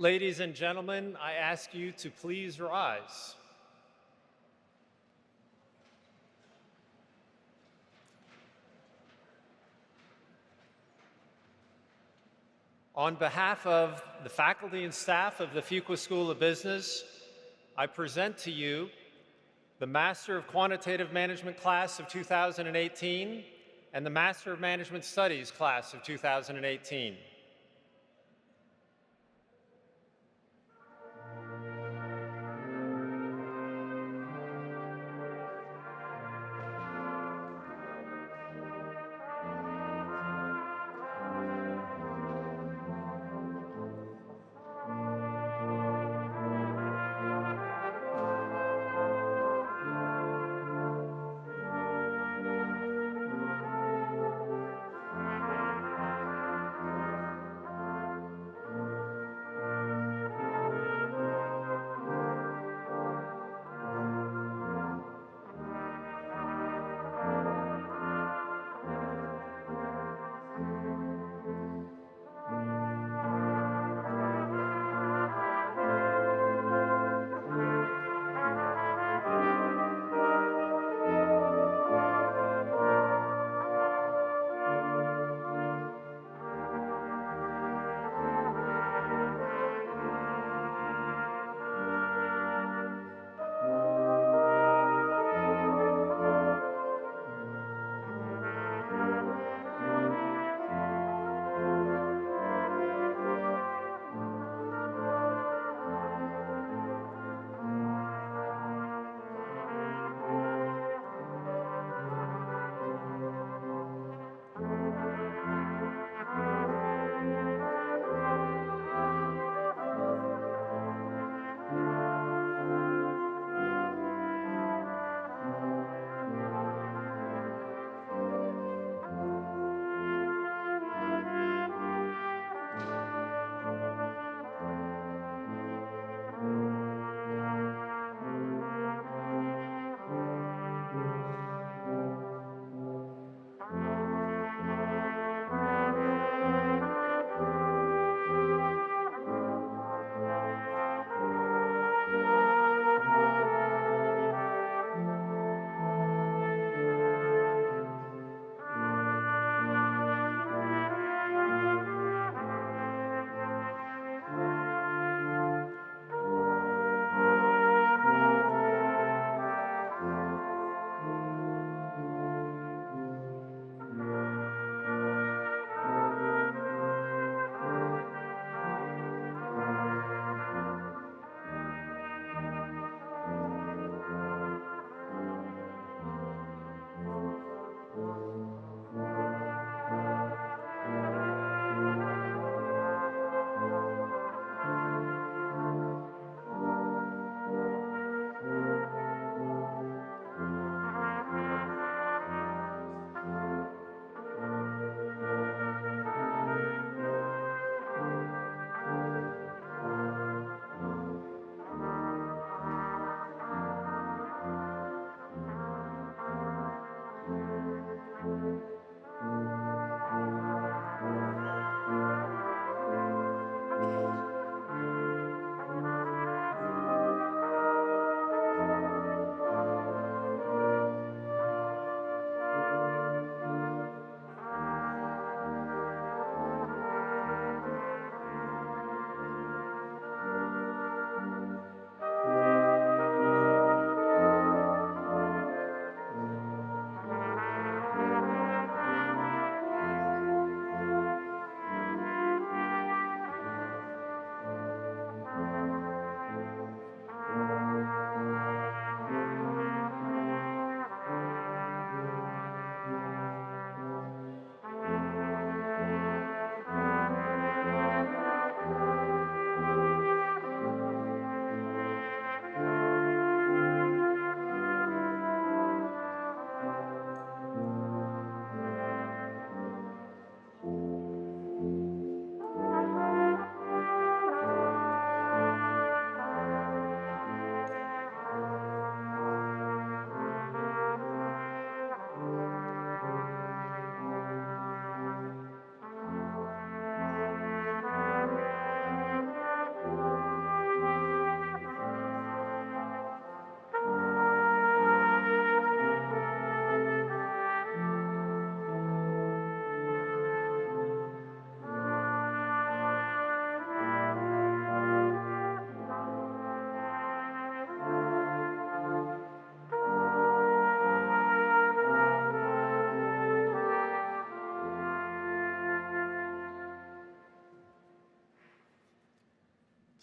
Ladies and gentlemen, I ask you to please rise. On behalf of the faculty and staff of the Fuqua School of Business, I present to you the Master of Quantitative Management class of 2018 and the Master of Management Studies class of 2018.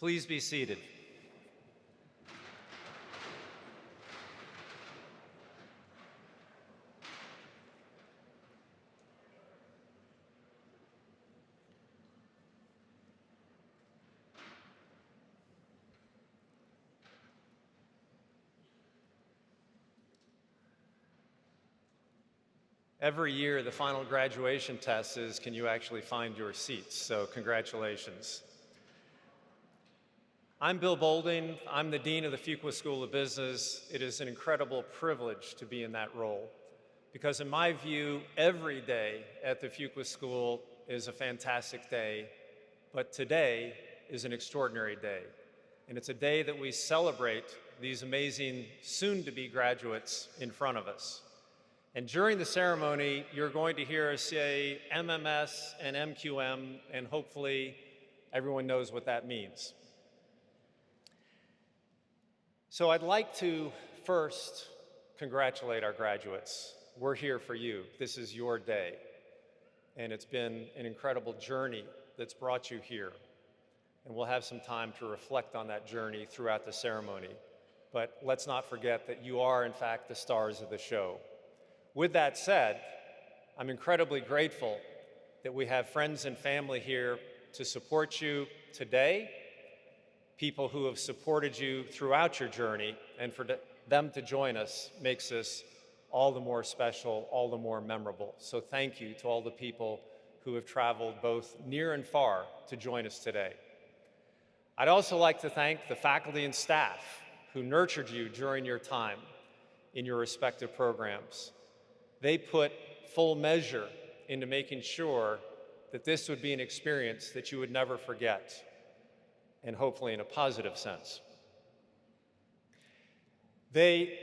Please be seated. Every year, the final graduation test is, can you actually find your seats? So congratulations. I'm Bill Bolding. I'm the Dean of the Fuqua School of Business. It is an incredible privilege to be in that role because in my view, every day at the Fuqua School is a fantastic day, but today is an extraordinary day. And it's a day that we celebrate these amazing soon-to-be graduates in front of us. And during the ceremony, you're going to hear us say MMS and MQM, and hopefully everyone knows what that means. So I'd like to first congratulate our graduates. We're here for you. This is your day. And it's been an incredible journey that's brought you here. And we'll have some time to reflect on that journey throughout the ceremony. But let's not forget that you are, in fact, the stars of the show. With that said, I'm incredibly grateful that we have friends and family here to support you today, people who have supported you throughout your journey, and for them to join us makes this all the more special, all the more memorable. So thank you to all the people who have traveled both near and far to join us today. I'd also like to thank the faculty and staff who nurtured you during your time in your respective programs. They put full measure into making sure that this would be an experience that you would never forget, and hopefully in a positive sense. They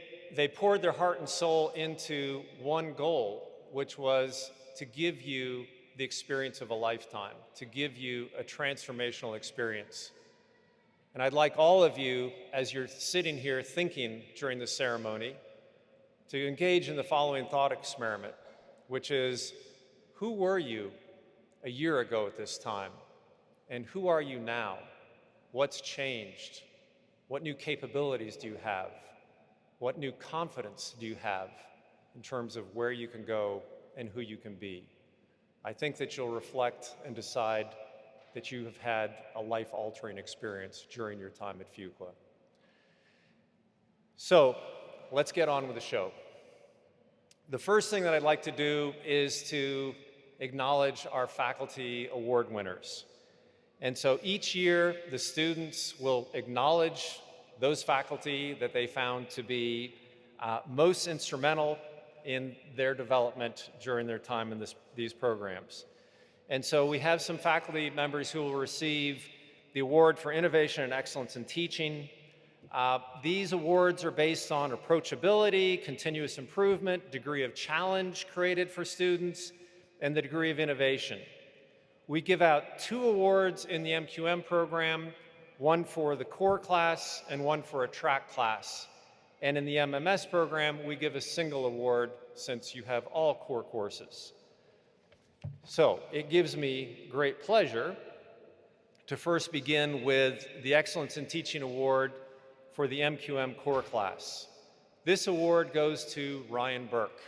poured their heart and soul into one goal, which was to give you the experience of a lifetime, to give you a transformational experience. And I'd like all of you, as you're sitting here thinking during the ceremony, to engage in the following thought experiment, which is, who were you a year ago at this time? And who are you now? What's changed? What new capabilities do you have? What new confidence do you have in terms of where you can go and who you can be? I think that you'll reflect and decide that you have had a life-altering experience during your time at Fuqua. So, let's get on with the show. The first thing that I'd like to do is to acknowledge our faculty award winners. And so each year, the students will acknowledge those faculty that they found to be most instrumental in their development during their time in these programs. And so we have some faculty members who will receive the Award for Innovation and Excellence in Teaching. These awards are based on approachability, continuous improvement, degree of challenge created for students, and the degree of innovation. We give out 2 awards in the MQM program, one for the core class and one for a track class. And in the MMS program, we give a single award since you have all core courses. So it gives me great pleasure to first begin with the Excellence in Teaching Award for the MQM core class. This award goes to Ryan Burke.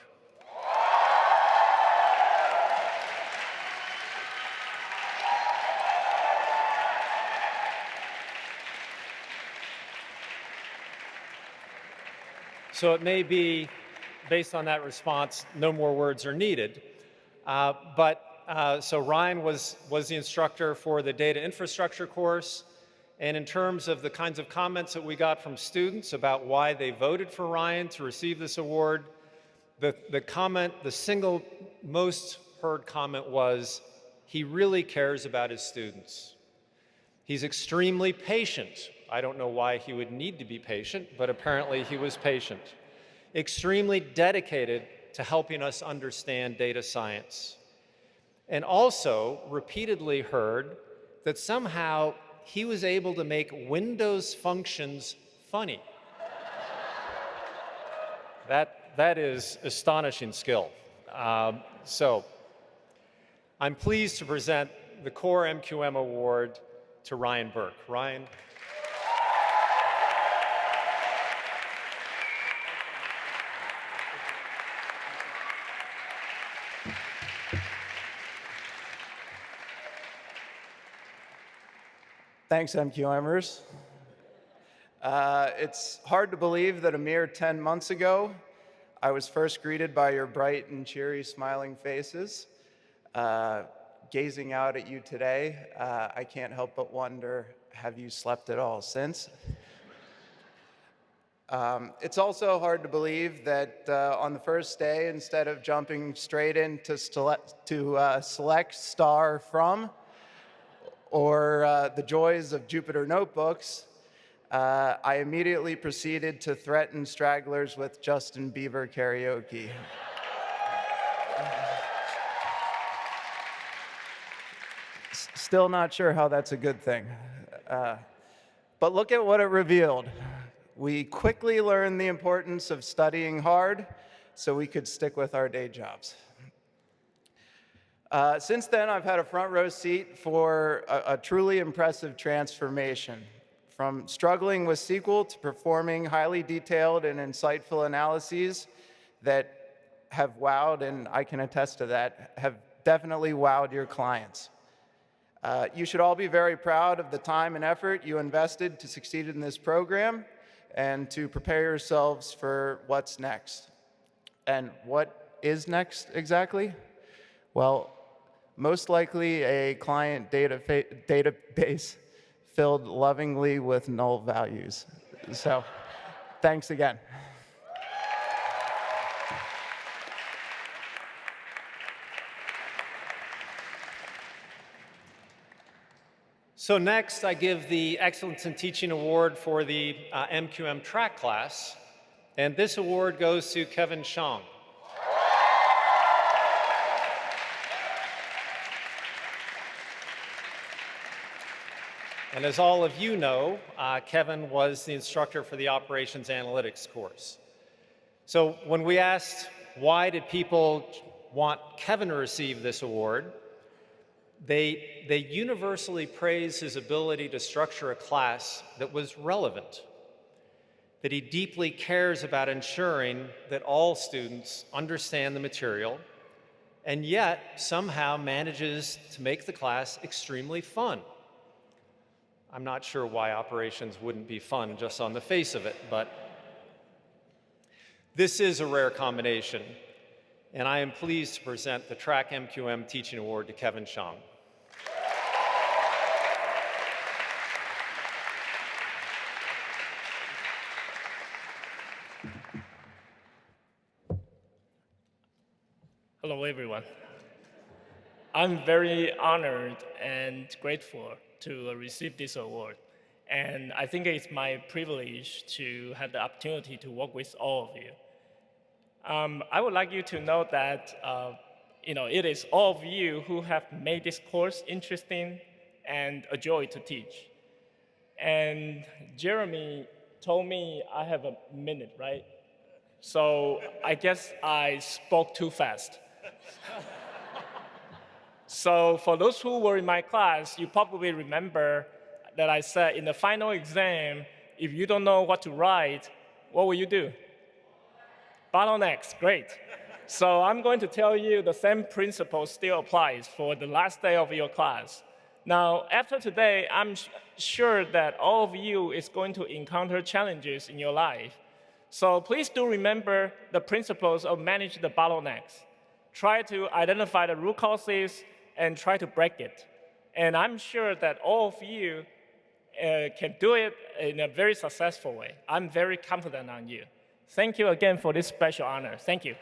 So it may be, based on that response, no more words are needed. So Ryan was the instructor for the data infrastructure course. And in terms of the kinds of comments that we got from students about why they voted for Ryan to receive this award, the single most heard comment was, he really cares about his students. He's extremely patient. I don't know why he would need to be patient, but apparently he was patient. Extremely dedicated to helping us understand data science. And also repeatedly heard that somehow he was able to make Windows functions funny. That is astonishing skill. So I'm pleased to present the Core MQM Award to Ryan Burke. Ryan. Thanks, MQMers. It's hard to believe that a mere 10 months ago, I was first greeted by your bright and cheery smiling faces. Gazing out at you today, I can't help but wonder, have you slept at all since? It's also hard to believe that on the first day, instead of jumping straight into select star from, or the joys of Jupyter Notebooks, I immediately proceeded to threaten stragglers with Justin Bieber karaoke. Still not sure how that's a good thing. But look at what it revealed. We quickly learned the importance of studying hard so we could stick with our day jobs. Since then, I've had a front row seat for a truly impressive transformation, from struggling with SQL to performing highly detailed and insightful analyses that have wowed, and I can attest to that, have definitely wowed your clients. You should all be very proud of the time and effort you invested to succeed in this program and to prepare yourselves for what's next. And what is next exactly? Well, most likely a client database filled lovingly with null values. So, thanks again. So next, I give the Excellence in Teaching Award for the MQM track class, and this award goes to Kevin Shang. And as all of you know, Kevin was the instructor for the Operations Analytics course. So when we asked why did people want Kevin to receive this award, they universally praised his ability to structure a class that was relevant, that he deeply cares about ensuring that all students understand the material, and yet somehow manages to make the class extremely fun. I'm not sure why operations wouldn't be fun just on the face of it, but this is a rare combination, and I am pleased to present the Track MQM Teaching Award to Kevin Shang. Hello, everyone. I'm very honored and grateful to receive this award. And I think it's my privilege to have the opportunity to work with all of you. I would like you to know that it is all of you who have made this course interesting and a joy to teach. And Jeremy told me I have a minute, right? So I guess I spoke too fast. So for those who were in my class, you probably remember that I said in the final exam, if you don't know what to write, what will you do? Bottlenecks, great. So I'm going to tell you the same principle still applies for the last day of your class. Now, after today, I'm sure that all of you is going to encounter challenges in your life. So please do remember the principles of manage the bottlenecks. Try to identify the root causes and try to break it. And I'm sure that all of you can do it in a very successful way. I'm very confident on you. Thank you again for this special honor. Thank you.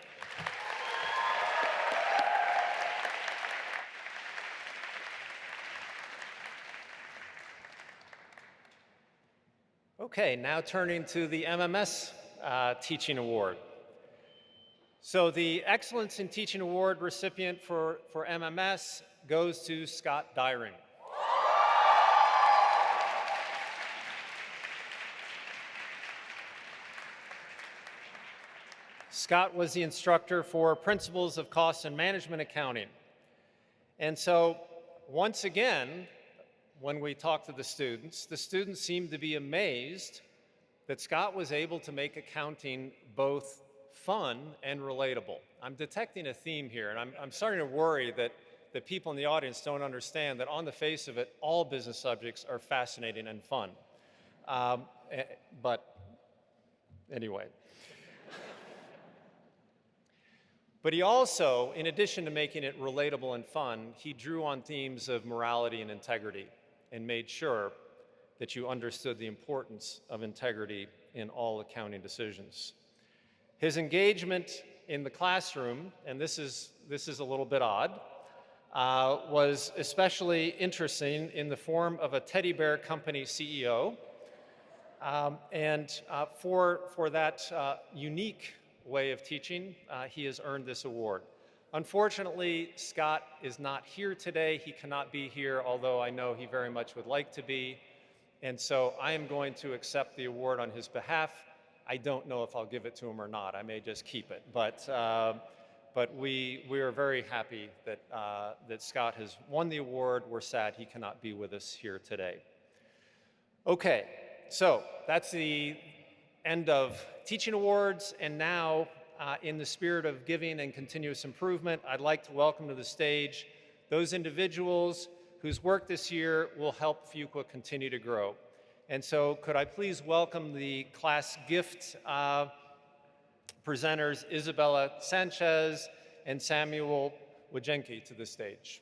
Okay, now turning to the MMS Teaching Award. So the Excellence in Teaching Award recipient for MMS goes to Scott Dyring. Scott was the instructor for Principles of Cost and Management Accounting. And so, once again, when we talked to the students seemed to be amazed that Scott was able to make accounting both fun and relatable. I'm detecting a theme here, and I'm starting to worry that people in the audience don't understand that on the face of it, all business subjects are fascinating and fun. But anyway. But he also, in addition to making it relatable and fun, he drew on themes of morality and integrity and made sure that you understood the importance of integrity in all accounting decisions. His engagement in the classroom, and this is a little bit odd, was especially interesting in the form of a teddy bear company CEO. For that unique way of teaching, he has earned this award. Unfortunately, Scott is not here today. He cannot be here, although I know he very much would like to be. And so I am going to accept the award on his behalf. I don't know if I'll give it to him or not. I may just keep it. But we are very happy that Scott has won the award. We're sad he cannot be with us here today. Okay, so that's the end of teaching awards, and now in the spirit of giving and continuous improvement, I'd like to welcome to the stage those individuals whose work this year will help Fuqua continue to grow. And so could I please welcome the class gift presenters Isabella Sanchez and Samuel Wajenki to the stage.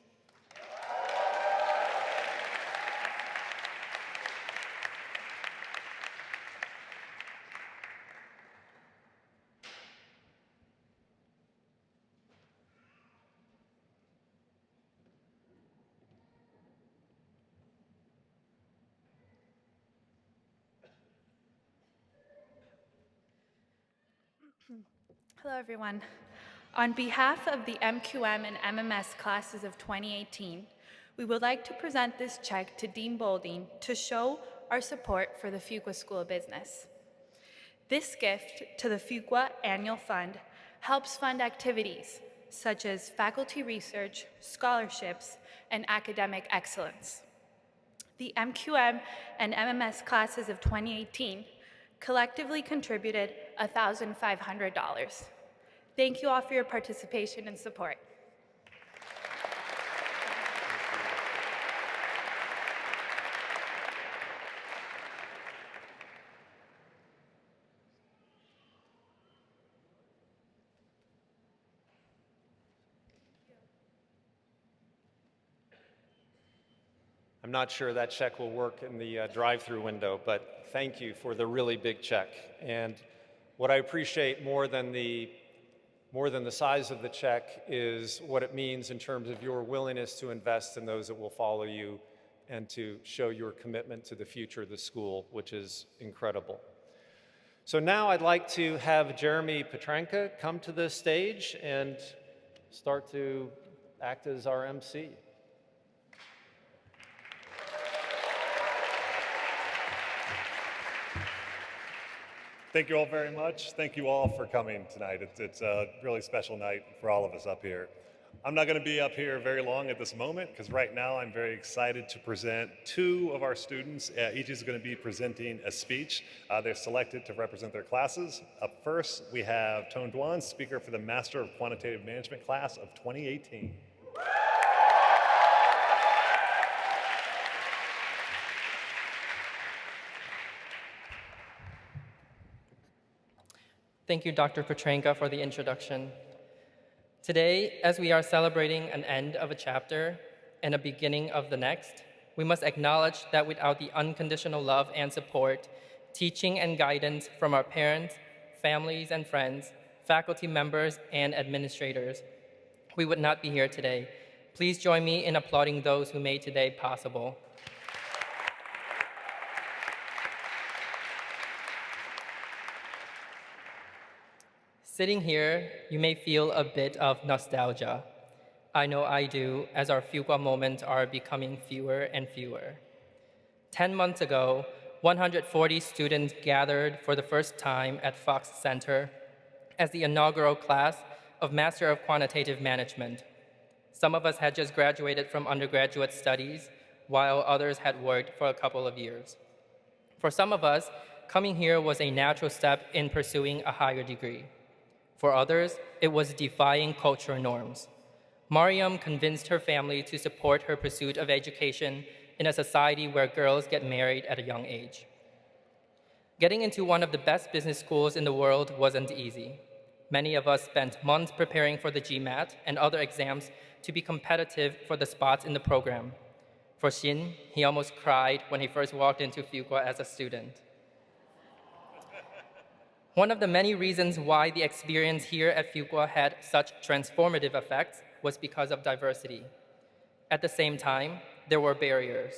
Hello, everyone. On behalf of the MQM and MMS classes of 2018, we would like to present this check to Dean Boulding to show our support for the Fuqua School of Business. This gift to the Fuqua Annual Fund helps fund activities such as faculty research, scholarships, and academic excellence. The MQM and MMS classes of 2018 collectively contributed $1,500. Thank you all for your participation and support. I'm not sure that check will work in the drive-through window, but thank you for the really big check. And what I appreciate more than the size of the check is what it means in terms of your willingness to invest in those that will follow you and to show your commitment to the future of the school, which is incredible. So now I'd like to have Jeremy Petranka come to the stage and start to act as our MC. Thank you all very much. Thank you all for coming tonight. It's a really special night for all of us up here. I'm not going to be up here very long at this moment because right now I'm very excited to present two of our students. Each is going to be presenting a speech. They're selected to represent their classes. Up first, we have Tone Duan, speaker for the Master of Quantitative Management class of 2018. Thank you, Dr. Petranka, for the introduction. Today, as we are celebrating an end of a chapter and a beginning of the next, we must acknowledge that without the unconditional love and support, teaching and guidance from our parents, families and friends, faculty members, and administrators, we would not be here today. Please join me in applauding those who made today possible. Sitting here, you may feel a bit of nostalgia. I know I do, as our Fuqua moments are becoming fewer and fewer. 10 months ago, 140 students gathered for the first time at Fox Center as the inaugural class of Master of Quantitative Management. Some of us had just graduated from undergraduate studies, while others had worked for a couple of years. For some of us, coming here was a natural step in pursuing a higher degree. For others, it was defying cultural norms. Mariam convinced her family to support her pursuit of education in a society where girls get married at a young age. Getting into one of the best business schools in the world wasn't easy. Many of us spent months preparing for the GMAT and other exams to be competitive for the spots in the program. For Xin, he almost cried when he first walked into Fuqua as a student. One of the many reasons why the experience here at Fuqua had such transformative effects was because of diversity. At the same time, there were barriers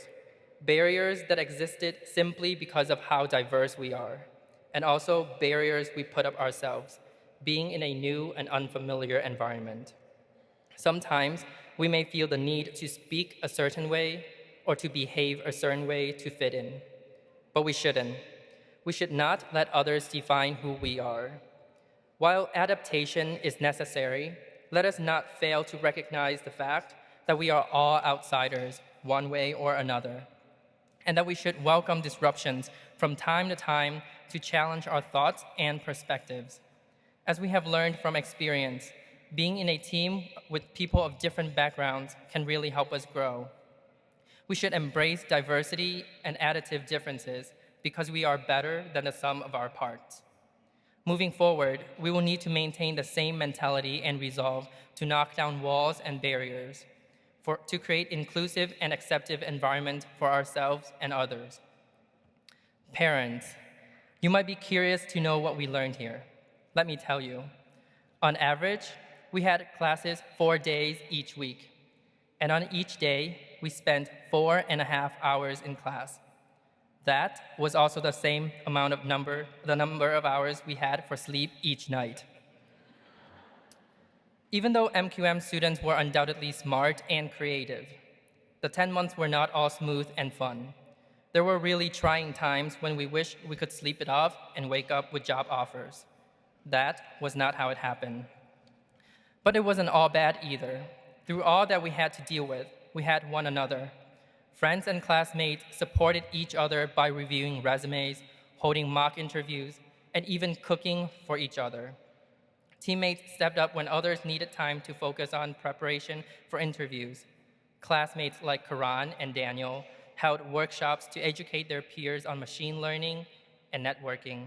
that existed simply because of how diverse we are, and also barriers we put up ourselves, being in a new and unfamiliar environment. Sometimes we may feel the need to speak a certain way or to behave a certain way to fit in, but we shouldn't. We should not let others define who we are. While adaptation is necessary, let us not fail to recognize the fact that we are all outsiders, one way or another, and that we should welcome disruptions from time to time to challenge our thoughts and perspectives. As we have learned from experience, being in a team with people of different backgrounds can really help us grow. We should embrace diversity and additive differences because we are better than the sum of our parts. Moving forward, we will need to maintain the same mentality and resolve to knock down walls and barriers, to create inclusive and accepting environment for ourselves and others. Parents, you might be curious to know what we learned here. Let me tell you. On average, we had classes 4 days each week, and on each day, we spent 4.5 hours in class. That was also the same amount of the number of hours we had for sleep each night. Even though MQM students were undoubtedly smart and creative, the 10 months were not all smooth and fun. There were really trying times when we wished we could sleep it off and wake up with job offers. That was not how it happened. But it wasn't all bad either. Through all that we had to deal with, we had one another. Friends and classmates supported each other by reviewing resumes, holding mock interviews, and even cooking for each other. Teammates stepped up when others needed time to focus on preparation for interviews. Classmates like Karan and Daniel held workshops to educate their peers on machine learning and networking.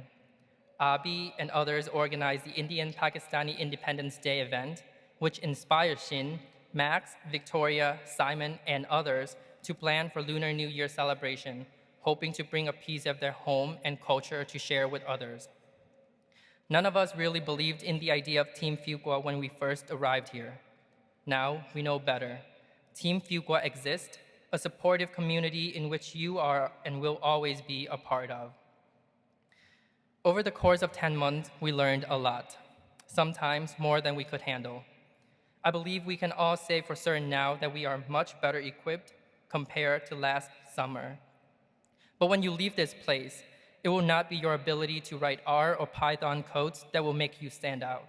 Abi and others organized the Indian-Pakistani Independence Day event, which inspired Shin, Max, Victoria, Simon, and others to plan for Lunar New Year celebration, hoping to bring a piece of their home and culture to share with others. None of us really believed in the idea of Team Fuqua when we first arrived here. Now we know better. Team Fuqua exists, a supportive community in which you are and will always be a part of. Over the course of 10 months, we learned a lot, sometimes more than we could handle. I believe we can all say for certain now that we are much better equipped compared to last summer. But when you leave this place, it will not be your ability to write R or Python codes that will make you stand out.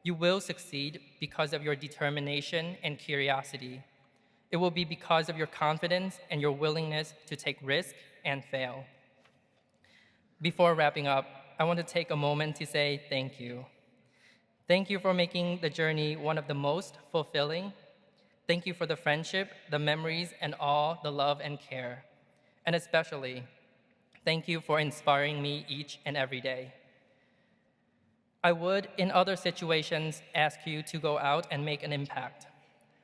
You will succeed because of your determination and curiosity. It will be because of your confidence and your willingness to take risks and fail. Before wrapping up, I want to take a moment to say thank you. Thank you for making the journey one of the most fulfilling. Thank you for the friendship, the memories, and all the love and care. And especially, thank you for inspiring me each and every day. I would, in other situations, ask you to go out and make an impact.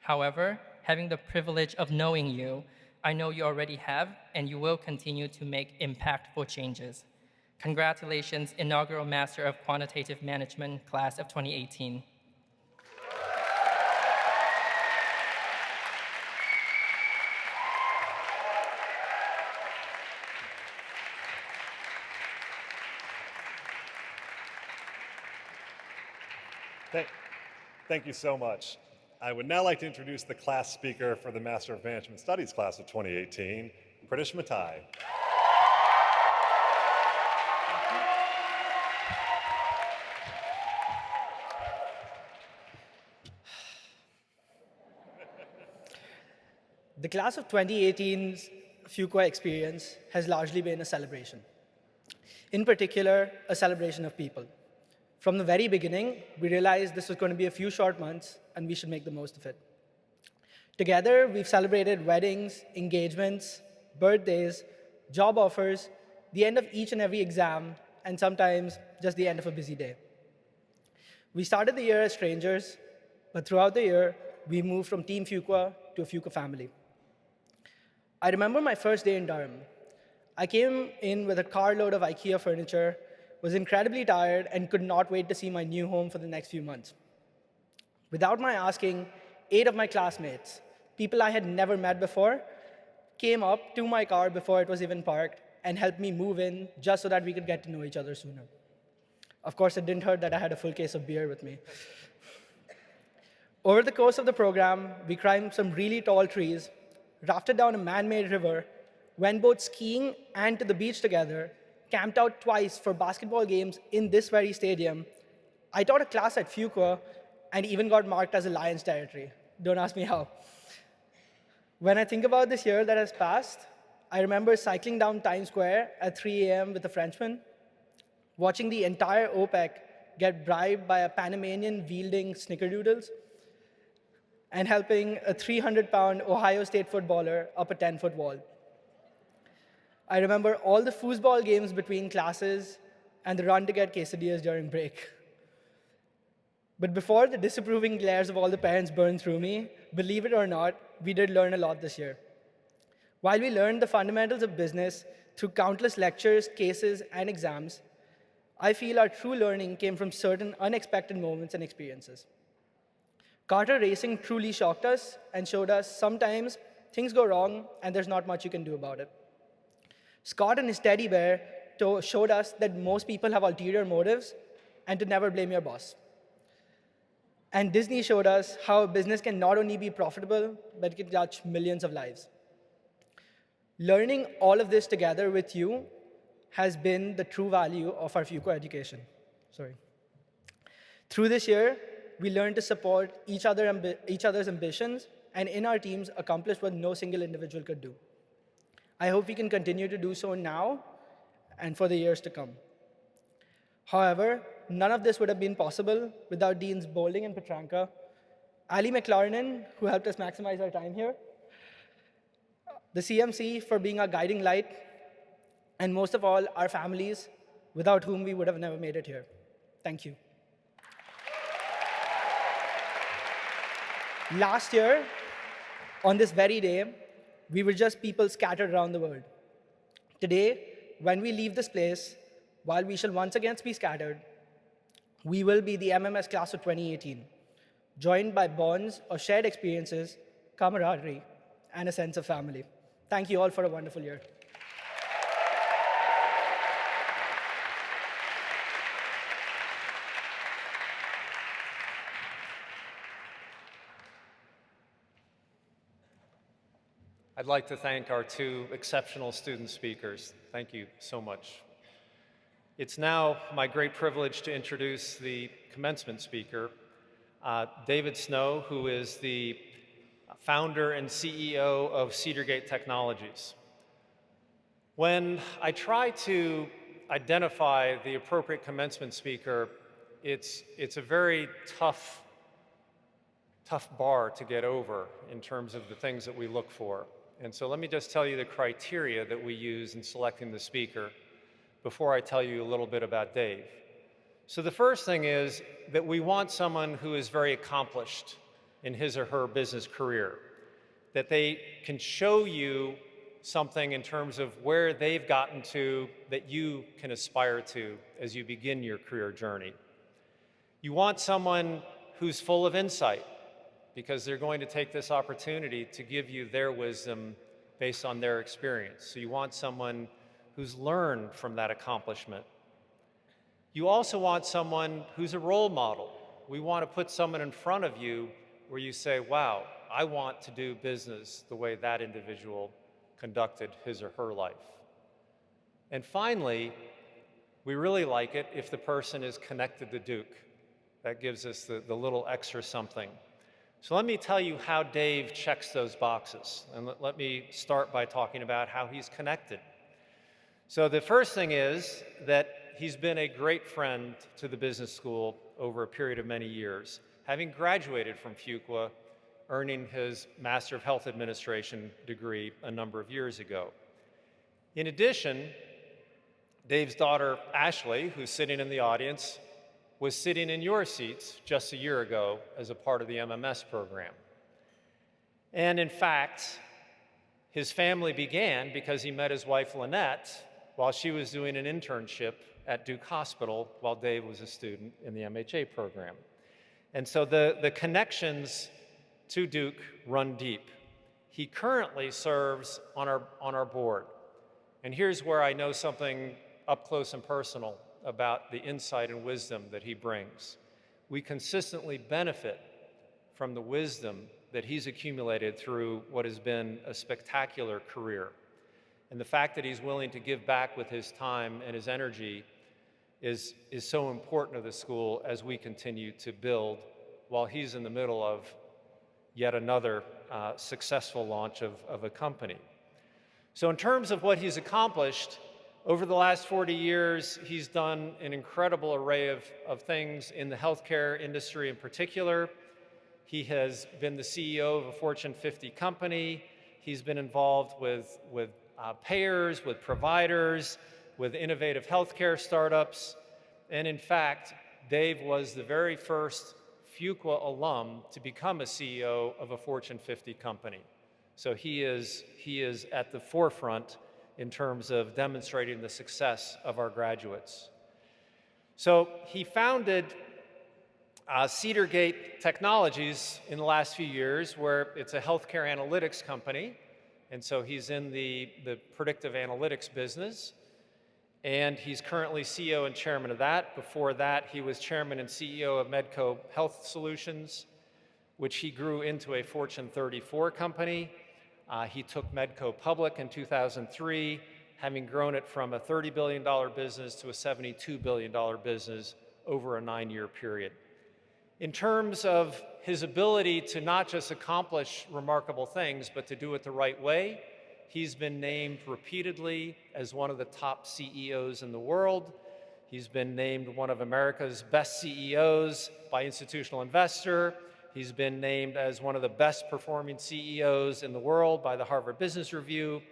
However, having the privilege of knowing you, I know you already have, and you will continue to make impactful changes. Congratulations, inaugural Master of Quantitative Management, Class of 2018. Thank you so much. I would now like to introduce the class speaker for the Master of Management Studies class of 2018, Pritish Matai. The class of 2018's Fuqua experience has largely been a celebration. In particular, a celebration of people. From the very beginning, we realized this was going to be a few short months, and we should make the most of it. Together, we've celebrated weddings, engagements, birthdays, job offers, the end of each and every exam, and sometimes just the end of a busy day. We started the year as strangers, but throughout the year, we moved from Team Fuqua to a Fuqua family. I remember my first day in Durham. I came in with a carload of IKEA furniture, was incredibly tired, and could not wait to see my new home for the next few months. Without my asking, 8 of my classmates, people I had never met before, came up to my car before it was even parked and helped me move in just so that we could get to know each other sooner. Of course, it didn't hurt that I had a full case of beer with me. Over the course of the program, we climbed some really tall trees, rafted down a man-made river, went both skiing and to the beach together, camped out twice for basketball games in this very stadium. I taught a class at Fuqua and even got marked as a Lions territory. Don't ask me how. When I think about this year that has passed, I remember cycling down Times Square at 3 a.m. with a Frenchman, watching the entire OPEC get bribed by a Panamanian wielding snickerdoodles, and helping a 300-pound Ohio State footballer up a 10-foot wall. I remember all the foosball games between classes and the run to get quesadillas during break. But before the disapproving glares of all the parents burned through me, believe it or not, we did learn a lot this year. While we learned the fundamentals of business through countless lectures, cases, and exams, I feel our true learning came from certain unexpected moments and experiences. Carter racing truly shocked us and showed us sometimes things go wrong and there's not much you can do about it. Scott and his teddy bear showed us that most people have ulterior motives and to never blame your boss. And Disney showed us how a business can not only be profitable, but it can touch millions of lives. Learning all of this together with you has been the true value of our Fuqua education. Through this year, we learned to support each other's ambitions, and in our teams, accomplish what no single individual could do. I hope we can continue to do so now and for the years to come. However, none of this would have been possible without Deans Bowling and Petranka, Ali McLaren, who helped us maximize our time here, the CMC for being our guiding light, and most of all, our families, without whom we would have never made it here. Thank you. Last year, on this very day, we were just people scattered around the world. Today, when we leave this place, while we shall once again be scattered, we will be the MMS class of 2018, joined by bonds of shared experiences, camaraderie, and a sense of family. Thank you all for a wonderful year. I'd like to thank our 2 exceptional student speakers. Thank you so much. It's now my great privilege to introduce the commencement speaker, David Snow, who is the founder and CEO of Cedargate Technologies. When I try to identify the appropriate commencement speaker, it's a very tough bar to get over in terms of the things that we look for. And so let me just tell you the criteria that we use in selecting the speaker before I tell you a little bit about Dave. So the first thing is that we want someone who is very accomplished in his or her business career, that they can show you something in terms of where they've gotten to that you can aspire to as you begin your career journey. You want someone who's full of insight, because they're going to take this opportunity to give you their wisdom based on their experience. So you want someone who's learned from that accomplishment. You also want someone who's a role model. We want to put someone in front of you where you say, wow, I want to do business the way that individual conducted his or her life. And finally, we really like it if the person is connected to Duke. That gives us the little extra something. So let me tell you how Dave checks those boxes. And let me start by talking about how he's connected. So the first thing is that he's been a great friend to the business school over a period of many years, having graduated from Fuqua, earning his Master of Health Administration degree a number of years ago. In addition, Dave's daughter, Ashley, who's sitting in the audience, was sitting in your seats just a year ago as a part of the MMS program. And in fact, his family began because he met his wife, Lynette, while she was doing an internship at Duke Hospital while Dave was a student in the MHA program. And so the connections to Duke run deep. He currently serves on our board. And here's where I know something up close and personal about the insight and wisdom that he brings. We consistently benefit from the wisdom that he's accumulated through what has been a spectacular career. And the fact that he's willing to give back with his time and his energy is so important to the school as we continue to build while he's in the middle of yet another successful launch of a company. So in terms of what he's accomplished, over the last 40 years, he's done an incredible array of things in the healthcare industry in particular. He has been the CEO of a Fortune 50 company. He's been involved with payers, with providers, with innovative healthcare startups. And in fact, Dave was the very first Fuqua alum to become a CEO of a Fortune 50 company. So he is at the forefront in terms of demonstrating the success of our graduates. So he founded Cedargate Technologies in the last few years, where it's a healthcare analytics company. And so he's in the predictive analytics business. And he's currently CEO and chairman of that. Before that, he was chairman and CEO of Medco Health Solutions, which he grew into a Fortune 34 company. He took Medco public in 2003, having grown it from a $30 billion business to a $72 billion business over a 9-year period. In terms of his ability to not just accomplish remarkable things, but to do it the right way, he's been named repeatedly as one of the top CEOs in the world. He's been named one of America's best CEOs by Institutional Investor. He's been named as one of the best performing CEOs in the world by the Harvard Business Review.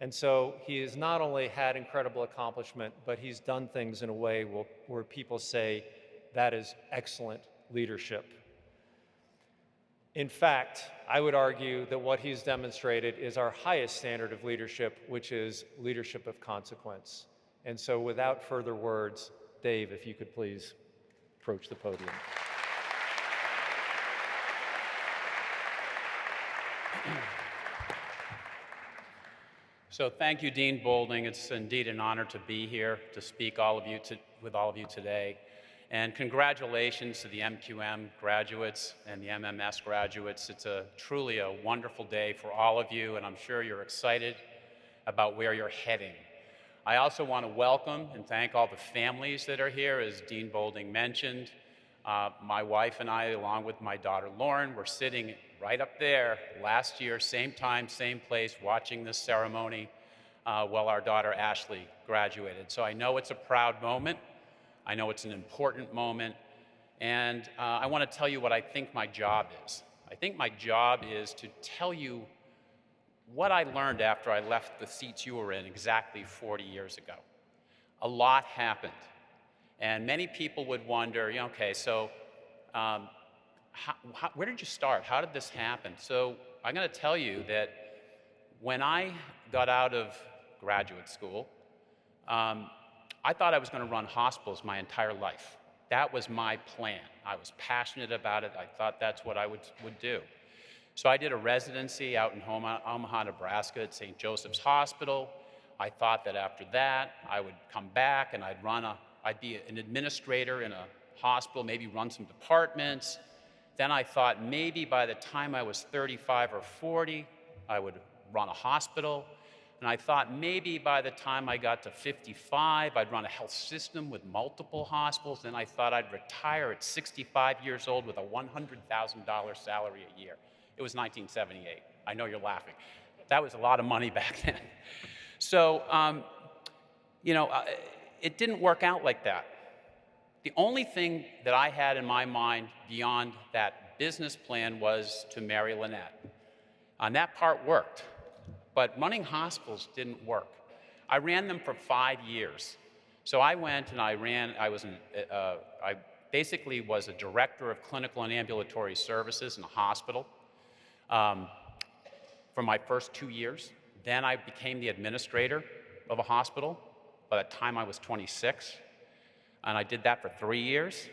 And so he has not only had incredible accomplishment, but he's done things in a way where people say that is excellent leadership. In fact, I would argue that what he's demonstrated is our highest standard of leadership, which is leadership of consequence. And so without further words, Dave, if you could please approach the podium. So thank you, Dean Boulding. It's indeed an honor to be here to speak with all of you today. And congratulations to the MQM graduates and the MMS graduates. It's truly a wonderful day for all of you, and I'm sure you're excited about where you're heading. I also want to welcome and thank all the families that are here, as Dean Boulding mentioned. My wife and I, along with my daughter Lauren, were sitting right up there last year, same time, same place, watching this ceremony while our daughter Ashley graduated. So I know it's a proud moment. I know it's an important moment. And I want to tell you what I think my job is. I think my job is to tell you what I learned after I left the seats you were in exactly 40 years ago. A lot happened. And many people would wonder, okay, so where did you start? How did this happen? So I'm going to tell you that when I got out of graduate school, I thought I was going to run hospitals my entire life. That was my plan. I was passionate about it. I thought that's what I would do. So I did a residency out in Omaha, Nebraska at St. Joseph's Hospital. I thought that after that, I would come back and I'd be an administrator in a hospital, maybe run some departments. Then I thought maybe by the time I was 35 or 40, I would run a hospital. And I thought maybe by the time I got to 55, I'd run a health system with multiple hospitals. Then I thought I'd retire at 65 years old with a $100,000 salary a year. It was 1978. I know you're laughing. That was a lot of money back then. So, it didn't work out like that. The only thing that I had in my mind beyond that business plan was to marry Lynette. And that part worked. But running hospitals didn't work. I ran them for 5 years. So I went and I basically was a director of clinical and ambulatory services in a hospital for my first 2 years. Then I became the administrator of a hospital. By the time I was 26, and I did that for 3 years.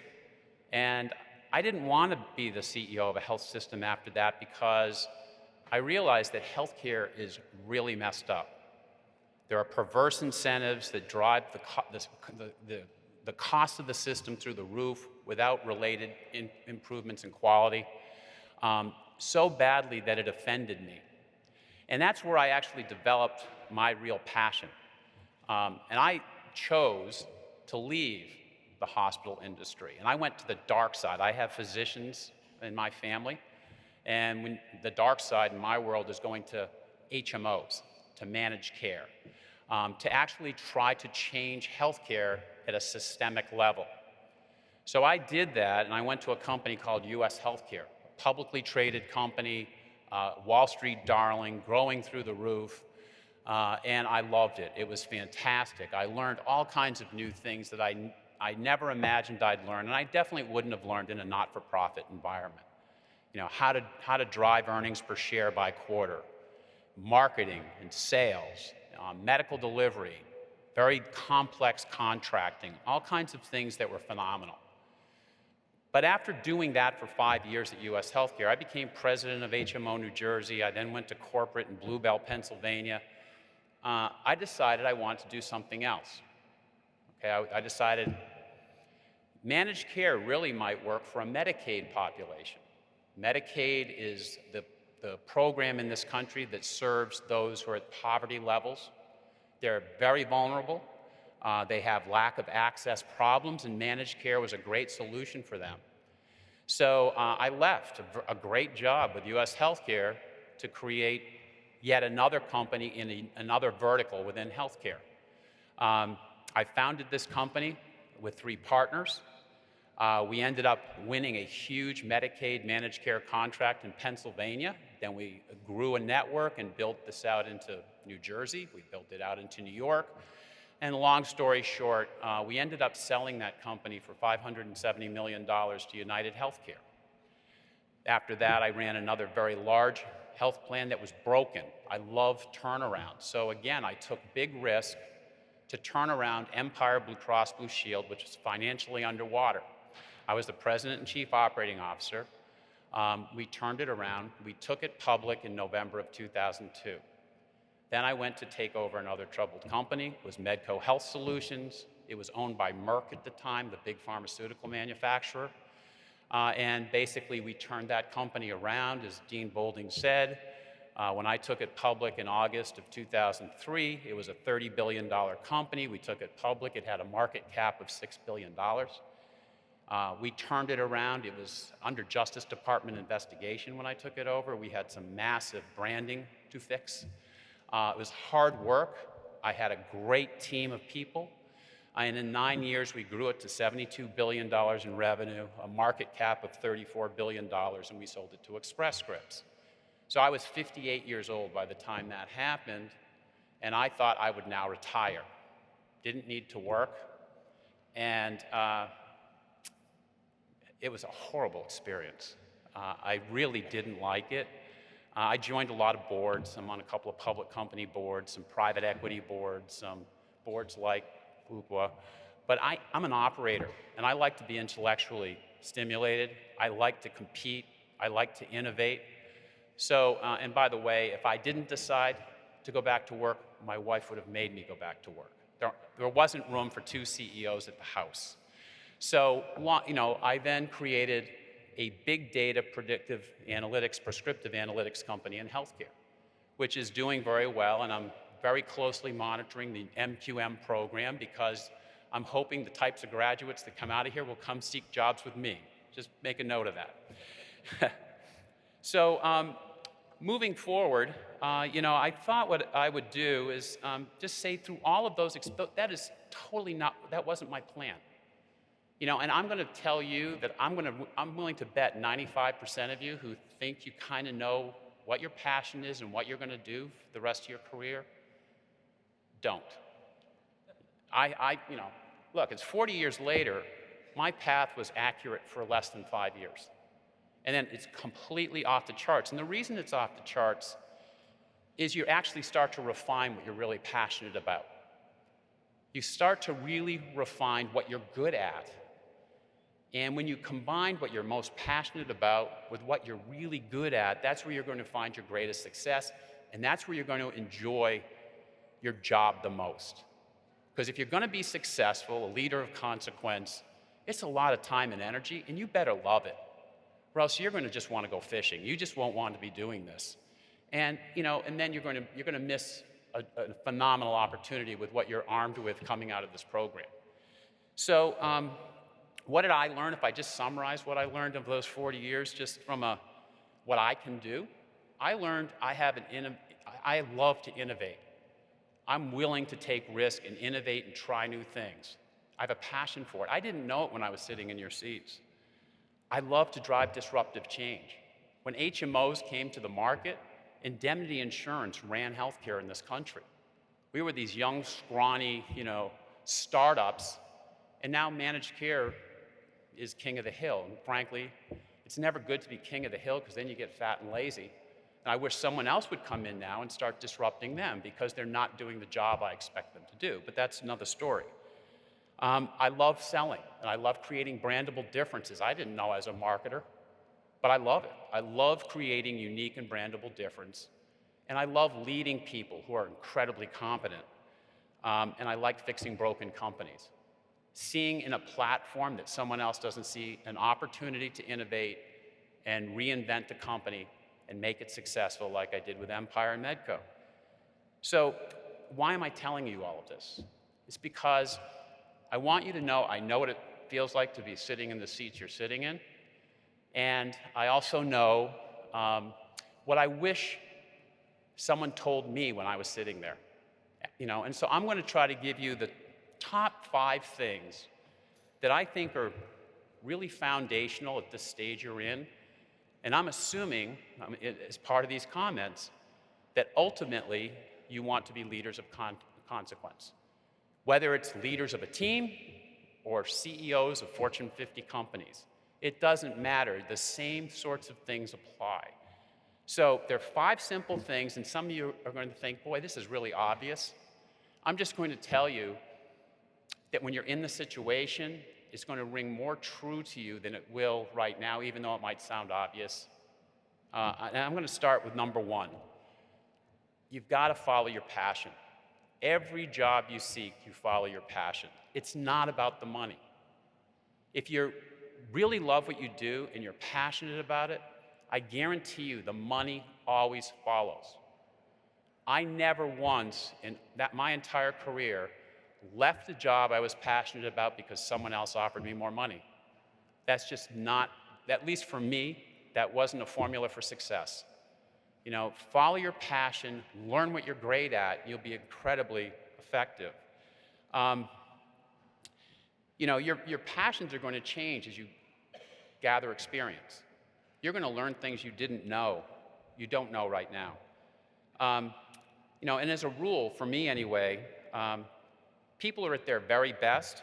And I didn't want to be the CEO of a health system after that because I realized that healthcare is really messed up. There are perverse incentives that drive the cost of the system through the roof without related improvements in quality so badly that it offended me. And that's where I actually developed my real passion. And I chose to leave the hospital industry. And I went to the dark side. I have physicians in my family. And when the dark side in my world is going to HMOs, to managed care, to actually try to change healthcare at a systemic level. So I did that, and I went to a company called US Healthcare, a publicly traded company, Wall Street darling, growing through the roof, and I loved it. It was fantastic. I learned all kinds of new things that I never imagined I'd learn, and I definitely wouldn't have learned in a not-for-profit environment. How to drive earnings per share by quarter, marketing and sales, medical delivery, very complex contracting, all kinds of things that were phenomenal. But after doing that for 5 years at US Healthcare, I became president of HMO New Jersey. I then went to corporate in Blue Bell, Pennsylvania. I decided I wanted to do something else. Okay, I decided managed care really might work for a Medicaid population. Medicaid is the program in this country that serves those who are at poverty levels. They're very vulnerable. They have lack of access problems, and managed care was a great solution for them. So I left a great job with US Healthcare to create yet another company in another vertical within healthcare. I founded this company with 3 partners. We ended up winning a huge Medicaid managed care contract in Pennsylvania. Then we grew a network and built this out into New Jersey. We built it out into New York. And long story short, we ended up selling that company for $570 million to United Healthcare. After that, I ran another very large health plan that was broken. I love turnarounds. So again, I took big risk to turn around Empire Blue Cross Blue Shield, which was financially underwater. I was the president and chief operating officer. We turned it around. We took it public in November of 2002. Then I went to take over another troubled company. It was Medco Health Solutions. It was owned by Merck at the time, the big pharmaceutical manufacturer. And basically, we turned that company around, as Dean Boulding said. When I took it public in August of 2003, it was a $30 billion company. We took it public. It had a market cap of $6 billion. We turned it around. It was under Justice Department investigation when I took it over. We had some massive branding to fix. It was hard work. I had a great team of people. And in 9 years, we grew it to $72 billion in revenue, a market cap of $34 billion, and we sold it to Express Scripts. So I was 58 years old by the time that happened, and I thought I would now retire. Didn't need to work, and it was a horrible experience. I really didn't like it. I joined a lot of boards. I'm on a couple of public company boards, some private equity boards, some boards like Fuqua. But I'm an operator, and I like to be intellectually stimulated. I like to compete. I like to innovate. So, and by the way, if I didn't decide to go back to work, my wife would have made me go back to work. There wasn't room for 2 CEOs at the house. So, I then created a big data predictive analytics, prescriptive analytics company in healthcare, which is doing very well, and I'm very closely monitoring the MQM program because I'm hoping the types of graduates that come out of here will come seek jobs with me. Just make a note of that. So moving forward, I thought what I would do is just say through all of those, that is totally not, that wasn't my plan. And I'm going to tell you that I'm willing to bet 95% of you who think you kind of know what your passion is and what you're going to do for the rest of your career, don't. Look, it's 40 years later, my path was accurate for less than 5 years. And then it's completely off the charts. And the reason it's off the charts is you actually start to refine what you're really passionate about. You start to really refine what you're good at. And when you combine what you're most passionate about with what you're really good at, that's where you're going to find your greatest success, and that's where you're going to enjoy your job the most. Because if you're going to be successful, a leader of consequence, it's a lot of time and energy, and you better love it. Or else you're going to just want to go fishing. You just won't want to be doing this. And then you're going to miss a phenomenal opportunity with what you're armed with coming out of this program. So what did I learn? If I just summarize what I learned of those 40 years, just from what I can do, I learned I love to innovate. I'm willing to take risk and innovate and try new things. I have a passion for it. I didn't know it when I was sitting in your seats. I love to drive disruptive change. When HMOs came to the market, indemnity insurance ran healthcare in this country. We were these young, scrawny, startups, and now managed care is king of the hill. And frankly, it's never good to be king of the hill because then you get fat and lazy. And I wish someone else would come in now and start disrupting them because they're not doing the job I expect them to do. But that's another story. I love selling, and I love creating brandable differences. I didn't know as a marketer, but I love it. I love creating unique and brandable difference, and I love leading people who are incredibly competent, and I like fixing broken companies. Seeing in a platform that someone else doesn't see an opportunity to innovate and reinvent the company and make it successful like I did with Empire and Medco. So why am I telling you all of this? It's because I want you to know I know what it feels like to be sitting in the seats you're sitting in. And I also know what I wish someone told me when I was sitting there. And so I'm going to try to give you the top 5 things that I think are really foundational at this stage you're in. And I'm assuming, as part of these comments, that ultimately you want to be leaders of consequence. Whether it's leaders of a team or CEOs of Fortune 50 companies, it doesn't matter. The same sorts of things apply. So there are 5 simple things, and some of you are going to think, boy, this is really obvious. I'm just going to tell you that when you're in the situation, it's going to ring more true to you than it will right now, even though it might sound obvious. And I'm going to start with number 1. You've got to follow your passion. Every job you seek, you follow your passion. It's not about the money. If you really love what you do and you're passionate about it, I guarantee you the money always follows. I never once, in my entire career, left a job I was passionate about because someone else offered me more money. That's just not, at least for me, that wasn't a formula for success. Follow your passion, learn what you're great at, you'll be incredibly effective. Your passions are going to change as you gather experience. You're going to learn things you don't know right now. And as a rule, for me anyway, people are at their very best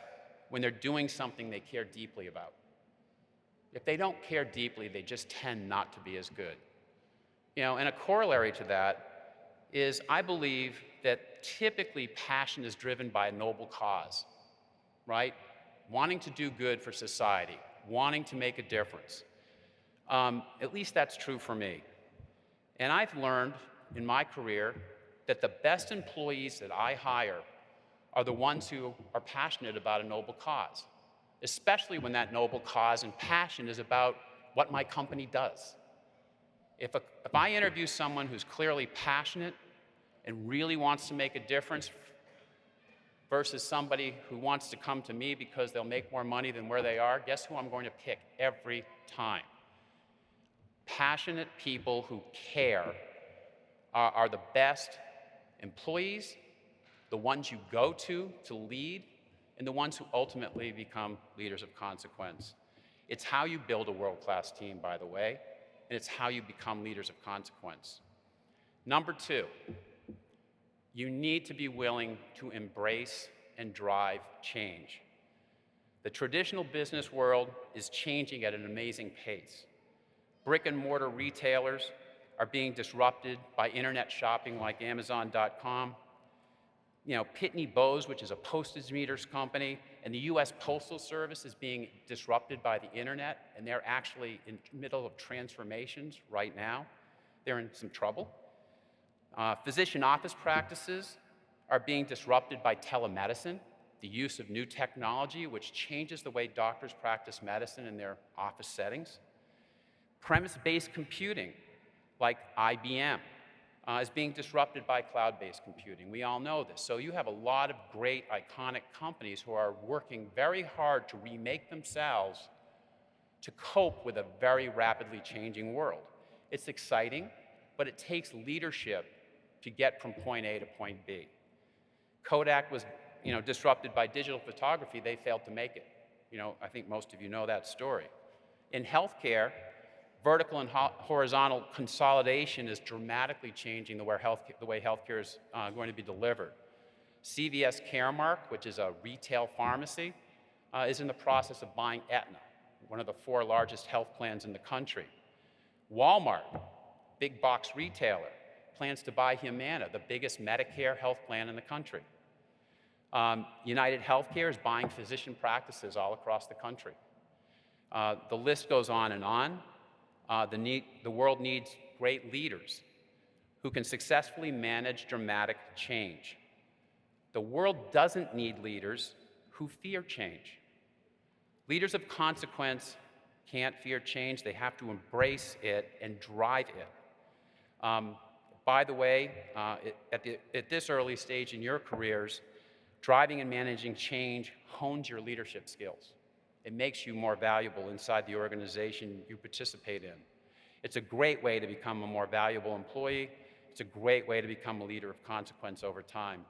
when they're doing something they care deeply about. If they don't care deeply, they just tend not to be as good. And a corollary to that is I believe that typically passion is driven by a noble cause, right? Wanting to do good for society, wanting to make a difference. At least that's true for me. And I've learned in my career that the best employees that I hire are the ones who are passionate about a noble cause, especially when that noble cause and passion is about what my company does. If I interview someone who's clearly passionate and really wants to make a difference versus somebody who wants to come to me because they'll make more money than where they are, guess who I'm going to pick every time? Passionate people who care are the best employees, the ones you go to lead, and the ones who ultimately become leaders of consequence. It's how you build a world-class team, by the way, and it's how you become leaders of consequence. Number two, you need to be willing to embrace and drive change. The traditional business world is changing at an amazing pace. Brick and mortar retailers are being disrupted by internet shopping like Amazon.com. Pitney Bowes, which is a postage meters company, and the US Postal Service is being disrupted by the internet, and they're actually in the middle of transformations right now. They're in some trouble. Physician office practices are being disrupted by telemedicine, the use of new technology, which changes the way doctors practice medicine in their office settings. Premise-based computing, like IBM, is being disrupted by cloud-based computing. We all know this. So you have a lot of great, iconic companies who are working very hard to remake themselves to cope with a very rapidly changing world. It's exciting, but it takes leadership to get from point A to point B. Kodak was disrupted by digital photography. They failed to make it. I think most of you know that story. In healthcare, vertical and horizontal consolidation is dramatically changing the way healthcare is going to be delivered. CVS Caremark, which is a retail pharmacy, is in the process of buying Aetna, one of the 4 largest health plans in the country. Walmart, big box retailer, plans to buy Humana, the biggest Medicare health plan in the country. United Healthcare is buying physician practices all across the country. The list goes on and on. The world needs great leaders who can successfully manage dramatic change. The world doesn't need leaders who fear change. Leaders of consequence can't fear change. They have to embrace it and drive it. By the way, at this early stage in your careers, driving and managing change hones your leadership skills. It makes you more valuable inside the organization you participate in. It's a great way to become a more valuable employee. It's a great way to become a leader of consequence over time.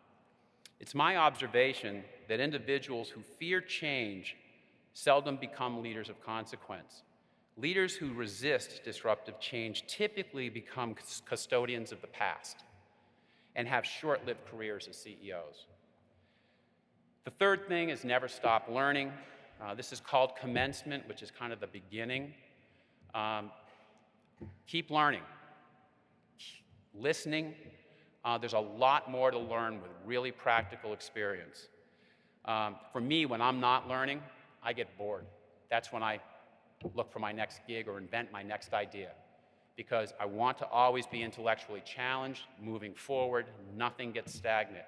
It's my observation that individuals who fear change seldom become leaders of consequence. Leaders who resist disruptive change typically become custodians of the past and have short-lived careers as CEOs. The third thing is never stop learning. This is called commencement, which is kind of the beginning. Keep learning, listening. There's a lot more to learn with really practical experience. For me, when I'm not learning, I get bored. That's when I look for my next gig or invent my next idea, because I want to always be intellectually challenged, moving forward. Nothing gets stagnant.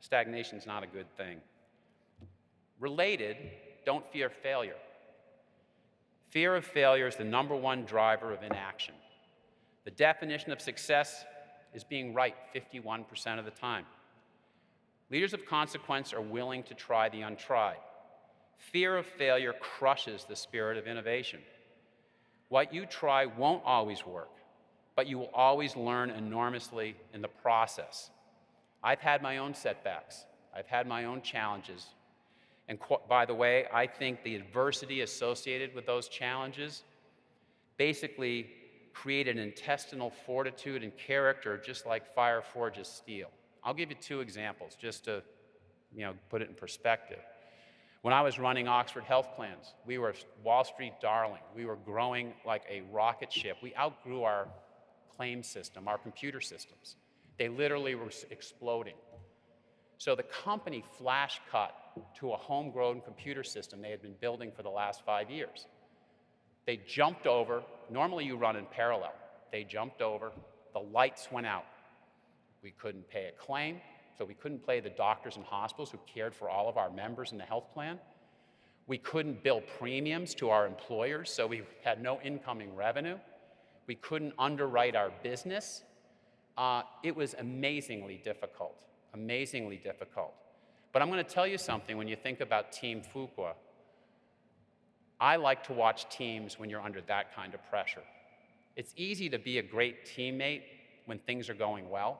Stagnation's not a good thing. Related, don't fear failure. Fear of failure is the #1 driver of inaction. The definition of success is being right 51% of the time. Leaders of consequence are willing to try the untried. Fear of failure crushes the spirit of innovation. What you try won't always work, but you will always learn enormously in the process. I've had my own setbacks. I've had my own challenges. And by the way, I think the adversity associated with those challenges basically create an intestinal fortitude and character just like fire forges steel. I'll give you 2 examples just to put it in perspective. When I was running Oxford Health Plans, we were Wall Street darling. We were growing like a rocket ship. We outgrew our claim system, our computer systems. They literally were exploding. So the company flash cut to a homegrown computer system they had been building for the last 5 years. They jumped over, normally you run in parallel. They jumped over, the lights went out. We couldn't pay a claim, so we couldn't pay the doctors and hospitals who cared for all of our members in the health plan. We couldn't bill premiums to our employers, so we had no incoming revenue. We couldn't underwrite our business. It was amazingly difficult, amazingly difficult. But I'm going to tell you something. When you think about Team Fuqua, I like to watch teams when you're under that kind of pressure. It's easy to be a great teammate when things are going well.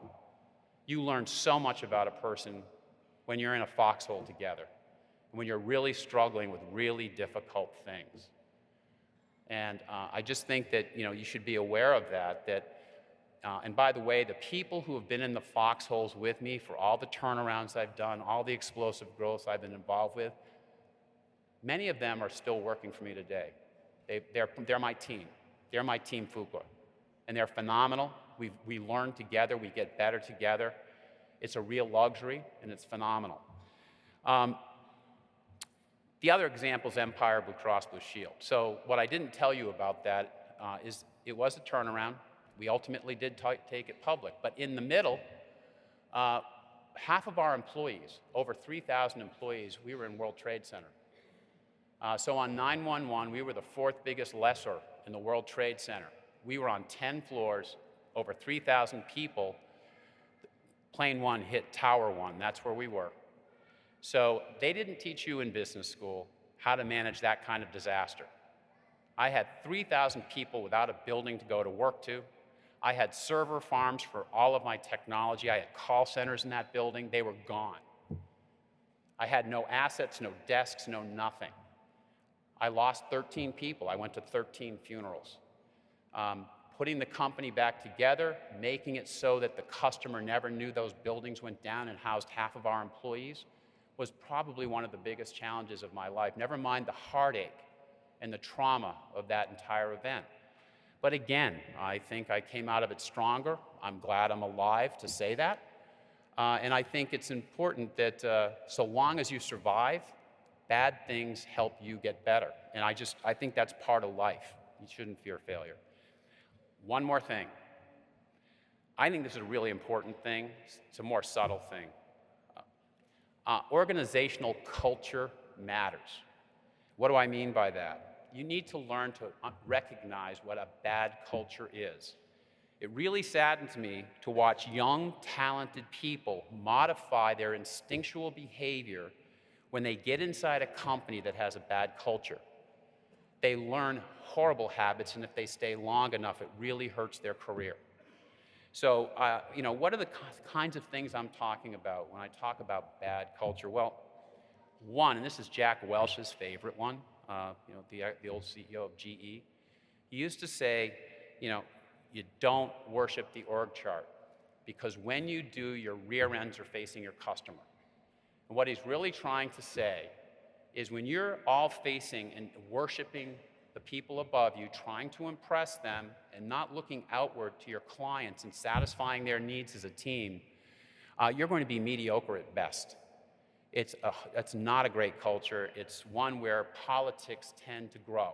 You learn so much about a person when you're in a foxhole together, when you're really struggling with really difficult things. And I just think that you should be aware of that. And by the way, the people who have been in the foxholes with me for all the turnarounds I've done, all the explosive growth I've been involved with, many of them are still working for me today. They're my team. They're my Team Fuqua. And they're phenomenal. We learn together. We get better together. It's a real luxury, and it's phenomenal. The other example is Empire Blue Cross Blue Shield. So what I didn't tell you about that is it was a turnaround. We ultimately did take it public. But in the middle, half of our employees, over 3,000 employees, we were in World Trade Center. So on 9/11, we were the fourth biggest lessor in the World Trade Center. We were on 10 floors, over 3,000 people. Plane 1 hit Tower 1. That's where we were. So they didn't teach you in business school how to manage that kind of disaster. I had 3,000 people without a building to go to work to. I had server farms for all of my technology. I had call centers in that building. They were gone. I had no assets, no desks, no nothing. I lost 13 people. I went to 13 funerals. Putting the company back together, making it so that the customer never knew those buildings went down and housed half of our employees was probably one of the biggest challenges of my life. Never mind the heartache and the trauma of that entire event. But again, I think I came out of it stronger. I'm glad I'm alive to say that. And I think it's important that so long as you survive, bad things help you get better. And I think that's part of life. You shouldn't fear failure. One more thing. I think this is a really important thing. It's a more subtle thing. Organizational culture matters. What do I mean by that? You need to learn to recognize what a bad culture is. It really saddens me to watch young, talented people modify their instinctual behavior when they get inside a company that has a bad culture. They learn horrible habits, and if they stay long enough, it really hurts their career. So, what are the kinds of things I'm talking about when I talk about bad culture? Well, one, and this is Jack Welch's favorite one, the old CEO of GE. He used to say, you don't worship the org chart, because when you do, your rear ends are facing your customer. And what he's really trying to say is when you're all facing and worshiping the people above you, trying to impress them and not looking outward to your clients and satisfying their needs as a team, you're going to be mediocre at best. It's not a great culture. It's one where politics tend to grow.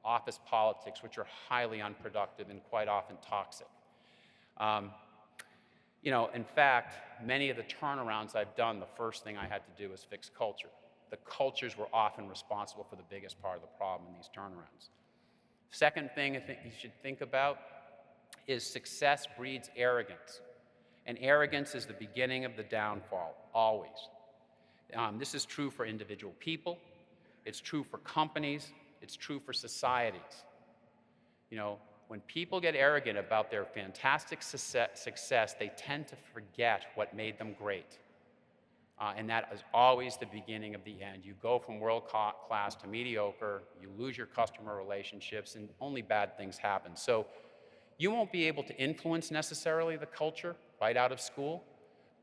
Office politics, which are highly unproductive and quite often toxic. In fact, many of the turnarounds I've done, the first thing I had to do was fix culture. The cultures were often responsible for the biggest part of the problem in these turnarounds. Second thing I think you should think about is success breeds arrogance. And arrogance is the beginning of the downfall, always. This is true for individual people. It's true for companies. It's true for societies. When people get arrogant about their fantastic success, they tend to forget what made them great. And that is always the beginning of the end. You go from world class to mediocre, you lose your customer relationships, and only bad things happen. So you won't be able to influence necessarily the culture right out of school,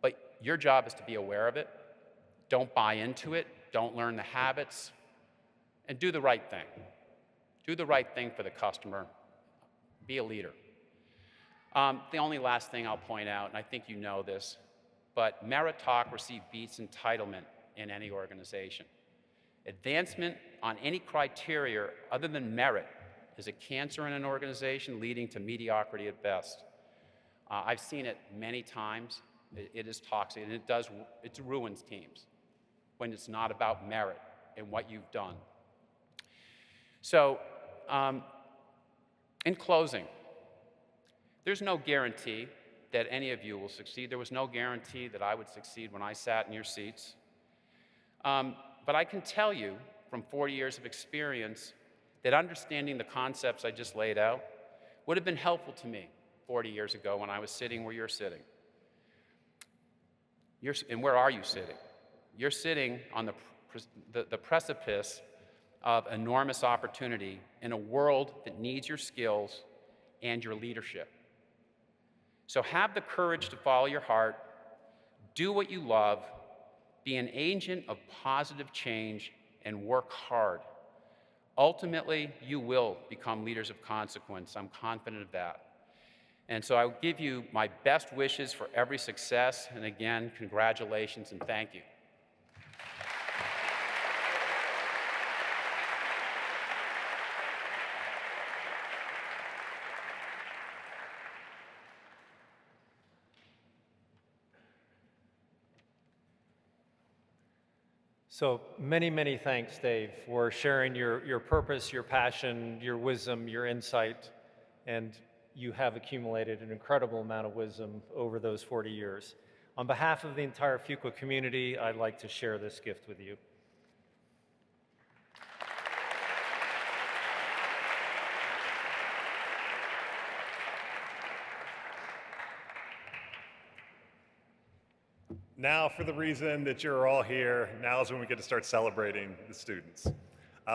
but your job is to be aware of it. Don't buy into it. Don't learn the habits. And do the right thing. Do the right thing for the customer. Be a leader. The only last thing I'll point out, and I think you know this, but meritocracy beats entitlement in any organization. Advancement on any criteria other than merit is a cancer in an organization, leading to mediocrity at best. I've seen it many times. It is toxic, and it ruins teams when it's not about merit and what you've done. So, in closing, there's no guarantee that any of you will succeed. There was no guarantee that I would succeed when I sat in your seats. But I can tell you from 40 years of experience that understanding the concepts I just laid out would have been helpful to me 40 years ago when I was sitting where you're sitting. And where are you sitting? You're sitting on the precipice of enormous opportunity in a world that needs your skills and your leadership. So have the courage to follow your heart, do what you love, be an agent of positive change, and work hard. Ultimately, you will become leaders of consequence. I'm confident of that. And so I give you my best wishes for every success, and again, congratulations and thank you. So many, many thanks, Dave, for sharing your purpose, your passion, your wisdom, your insight, and you have accumulated an incredible amount of wisdom over those 40 years. On behalf of the entire Fuqua community, I'd like to share this gift with you. Now, for the reason that you're all here, now is when we get to start celebrating the students.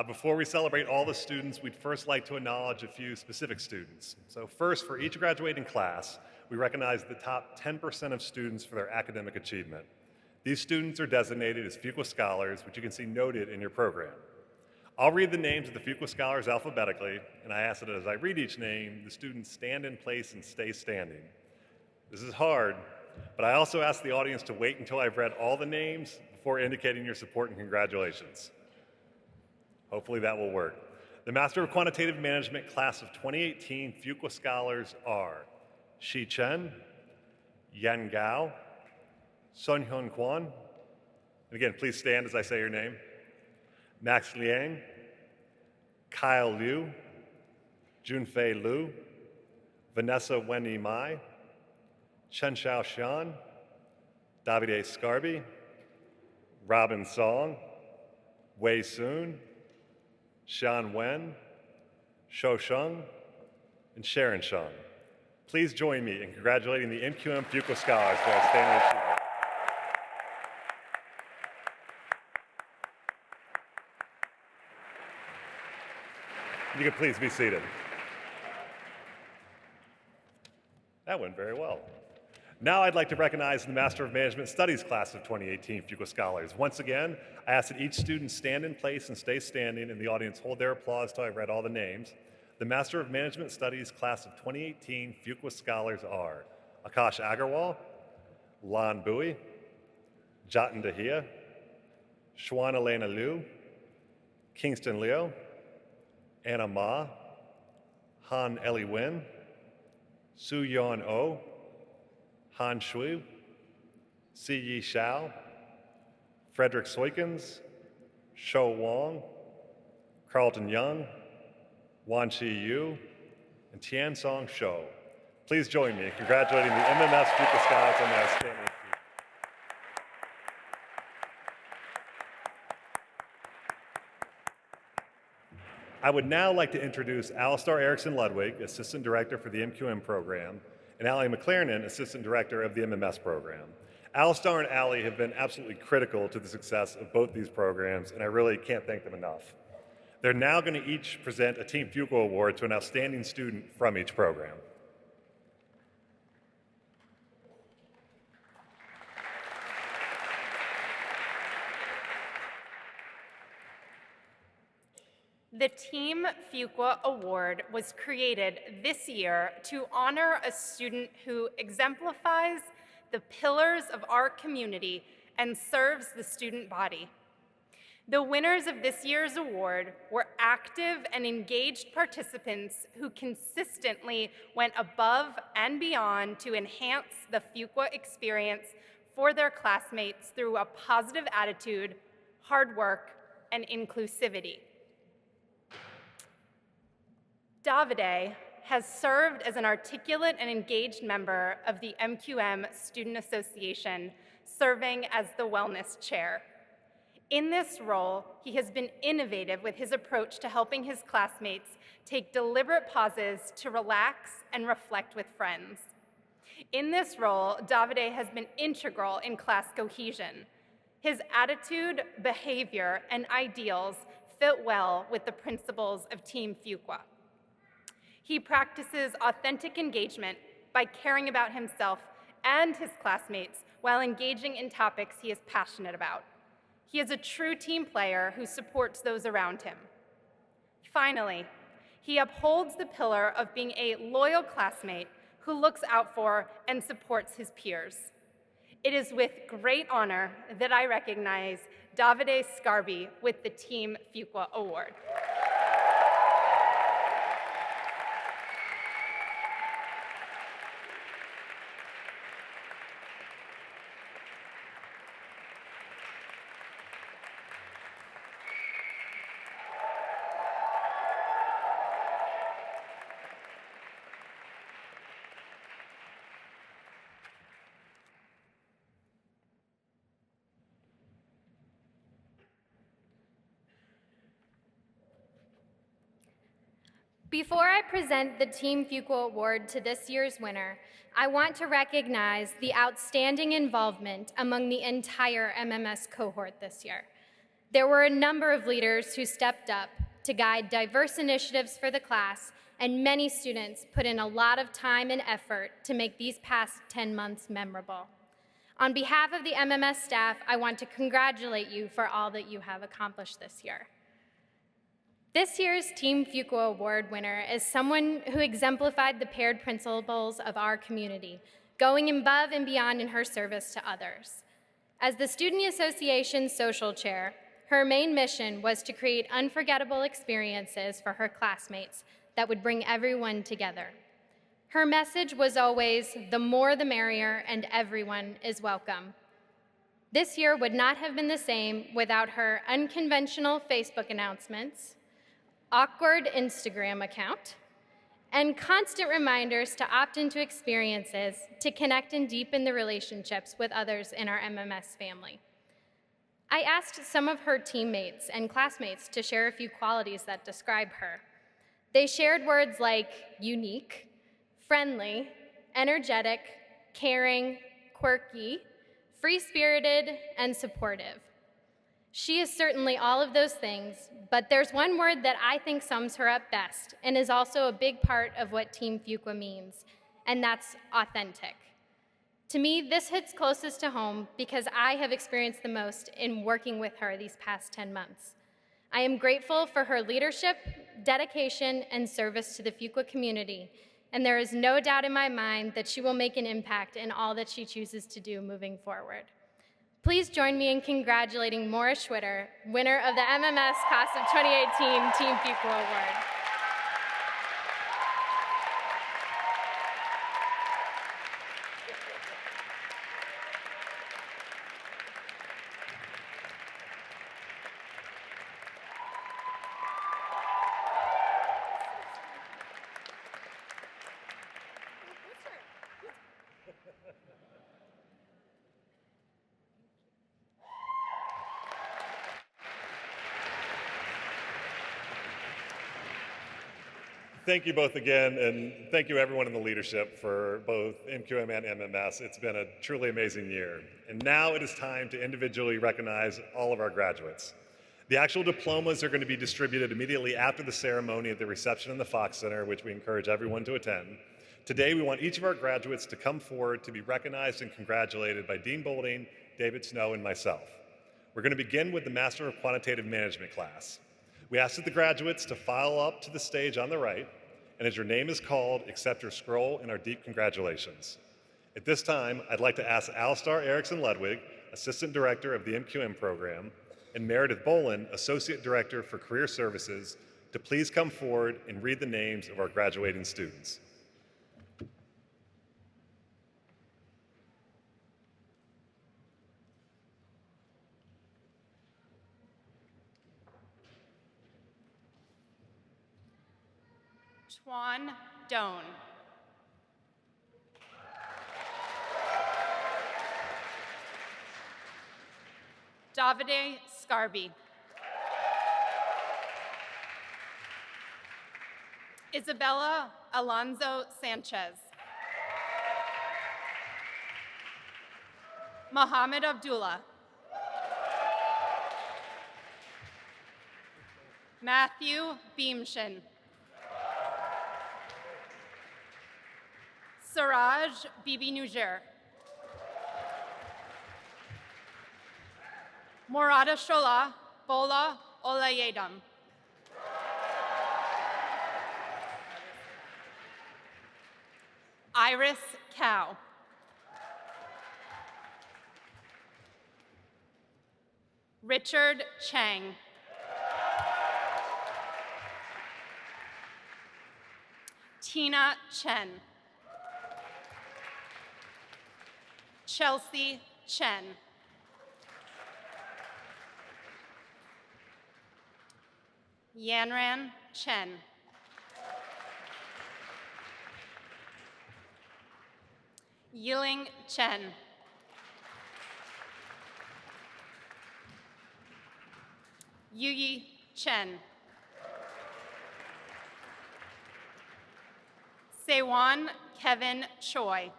Before we celebrate all the students, we'd first like to acknowledge a few specific students. So first, for each graduating class, we recognize the top 10% of students for their academic achievement. These students are designated as Fuqua Scholars, which you can see noted in your program. I'll read the names of the Fuqua Scholars alphabetically, and I ask that as I read each name, the students stand in place and stay standing. This is hard, but I also ask the audience to wait until I've read all the names before indicating your support and congratulations. Hopefully that will work. The Master of Quantitative Management Class of 2018 Fuqua Scholars are Shi Chen, Yan Gao, Sun Hyun Kwan, and again, please stand as I say your name, Max Liang, Kyle Liu, Junfei Liu, Vanessa Wenyi Mai, Chen Xiao Xian, Davide Scarbi, Robin Song, Wei Soon, Xian Wen, Shou Sheng, and Sharon Sheng. Please join me in congratulating the MQM Fuqua Scholars for outstanding achievement. You can please be seated. That went very well. Now I'd like to recognize the Master of Management Studies class of 2018 Fuqua Scholars. Once again, I ask that each student stand in place and stay standing, and the audience hold their applause till I've read all the names. The Master of Management Studies class of 2018 Fuqua Scholars are Akash Agarwal, Lan Bui, Jatin Dahia, Shwan Elena Liu, Kingston Leo, Anna Ma, Han Eli Win, Su Yon Oh, Han Shui, Si Yi Xiao, Frederick Soikens, Shou Wang, Carlton Young, Wan Chi Yu, and Tian Song Shou. Please join me in congratulating the MMS Fuqua Scholars on their outstanding achievement. I would now like to introduce Alistar Erickson Ludwig, Assistant Director for the MQM program, and Allie McLaren, Assistant Director of the MMS program. Alistar and Allie have been absolutely critical to the success of both these programs, and I really can't thank them enough. They're now going to each present a Team Fuqua Award to an outstanding student from each program. The Team Fuqua Award was created this year to honor a student who exemplifies the pillars of our community and serves the student body. The winners of this year's award were active and engaged participants who consistently went above and beyond to enhance the Fuqua experience for their classmates through a positive attitude, hard work, and inclusivity. Davide has served as an articulate and engaged member of the MQM Student Association, serving as the Wellness Chair. In this role, he has been innovative with his approach to helping his classmates take deliberate pauses to relax and reflect with friends. In this role, Davide has been integral in class cohesion. His attitude, behavior, and ideals fit well with the principles of Team Fuqua. He practices authentic engagement by caring about himself and his classmates while engaging in topics he is passionate about. He is a true team player who supports those around him. Finally, he upholds the pillar of being a loyal classmate who looks out for and supports his peers. It is with great honor that I recognize Davide Scarbi with the Team Fuqua Award. Before I present the Team Fuqua Award to this year's winner, I want to recognize the outstanding involvement among the entire MMS cohort this year. There were a number of leaders who stepped up to guide diverse initiatives for the class, and many students put in a lot of time and effort to make these past 10 months memorable. On behalf of the MMS staff, I want to congratulate you for all that you have accomplished this year. This year's Team Fuqua Award winner is someone who exemplified the paired principles of our community, going above and beyond in her service to others. As the Student Association's social chair, her main mission was to create unforgettable experiences for her classmates that would bring everyone together. Her message was always, the more the merrier, and everyone is welcome. This year would not have been the same without her unconventional Facebook announcements, awkward Instagram account, and constant reminders to opt into experiences to connect and deepen the relationships with others in our MMS family. I asked some of her teammates and classmates to share a few qualities that describe her. They shared words like unique, friendly, energetic, caring, quirky, free-spirited, and supportive. She is certainly all of those things, but there's one word that I think sums her up best and is also a big part of what Team Fuqua means, and that's authentic. To me, this hits closest to home because I have experienced the most in working with her these past 10 months. I am grateful for her leadership, dedication, and service to the Fuqua community, and there is no doubt in my mind that she will make an impact in all that she chooses to do moving forward. Please join me in congratulating Maura Schwitter, winner of the MMS Class of 2018 Team Fuqua Award. Thank you both again, and thank you everyone in the leadership for both MQM and MMS. It's been a truly amazing year. And now it is time to individually recognize all of our graduates. The actual diplomas are going to be distributed immediately after the ceremony at the reception in the Fox Center, which we encourage everyone to attend. Today, we want each of our graduates to come forward to be recognized and congratulated by Dean Boulding, David Snow, and myself. We're going to begin with the Master of Quantitative Management class. We ask that the graduates to file up to the stage on the right, and as your name is called, accept your scroll and our deep congratulations. At this time, I'd like to ask Alistar Erickson Ludwig, Assistant Director of the MQM program, and Meredith Boland, Associate Director for Career Services, to please come forward and read the names of our graduating students. Juan Doan. Davide Scarbi. Isabella Alonso Sanchez. Mohammed Abdullah. Matthew Beamshin. Siraj Bibi Nujer. Morada Shola Bola Olayedam. Iris Cow. Richard Chang. Tina Chen. Chelsea Chen. Yanran Chen. Yiling Chen. Yuyi Chen. Sewan Kevin Choi.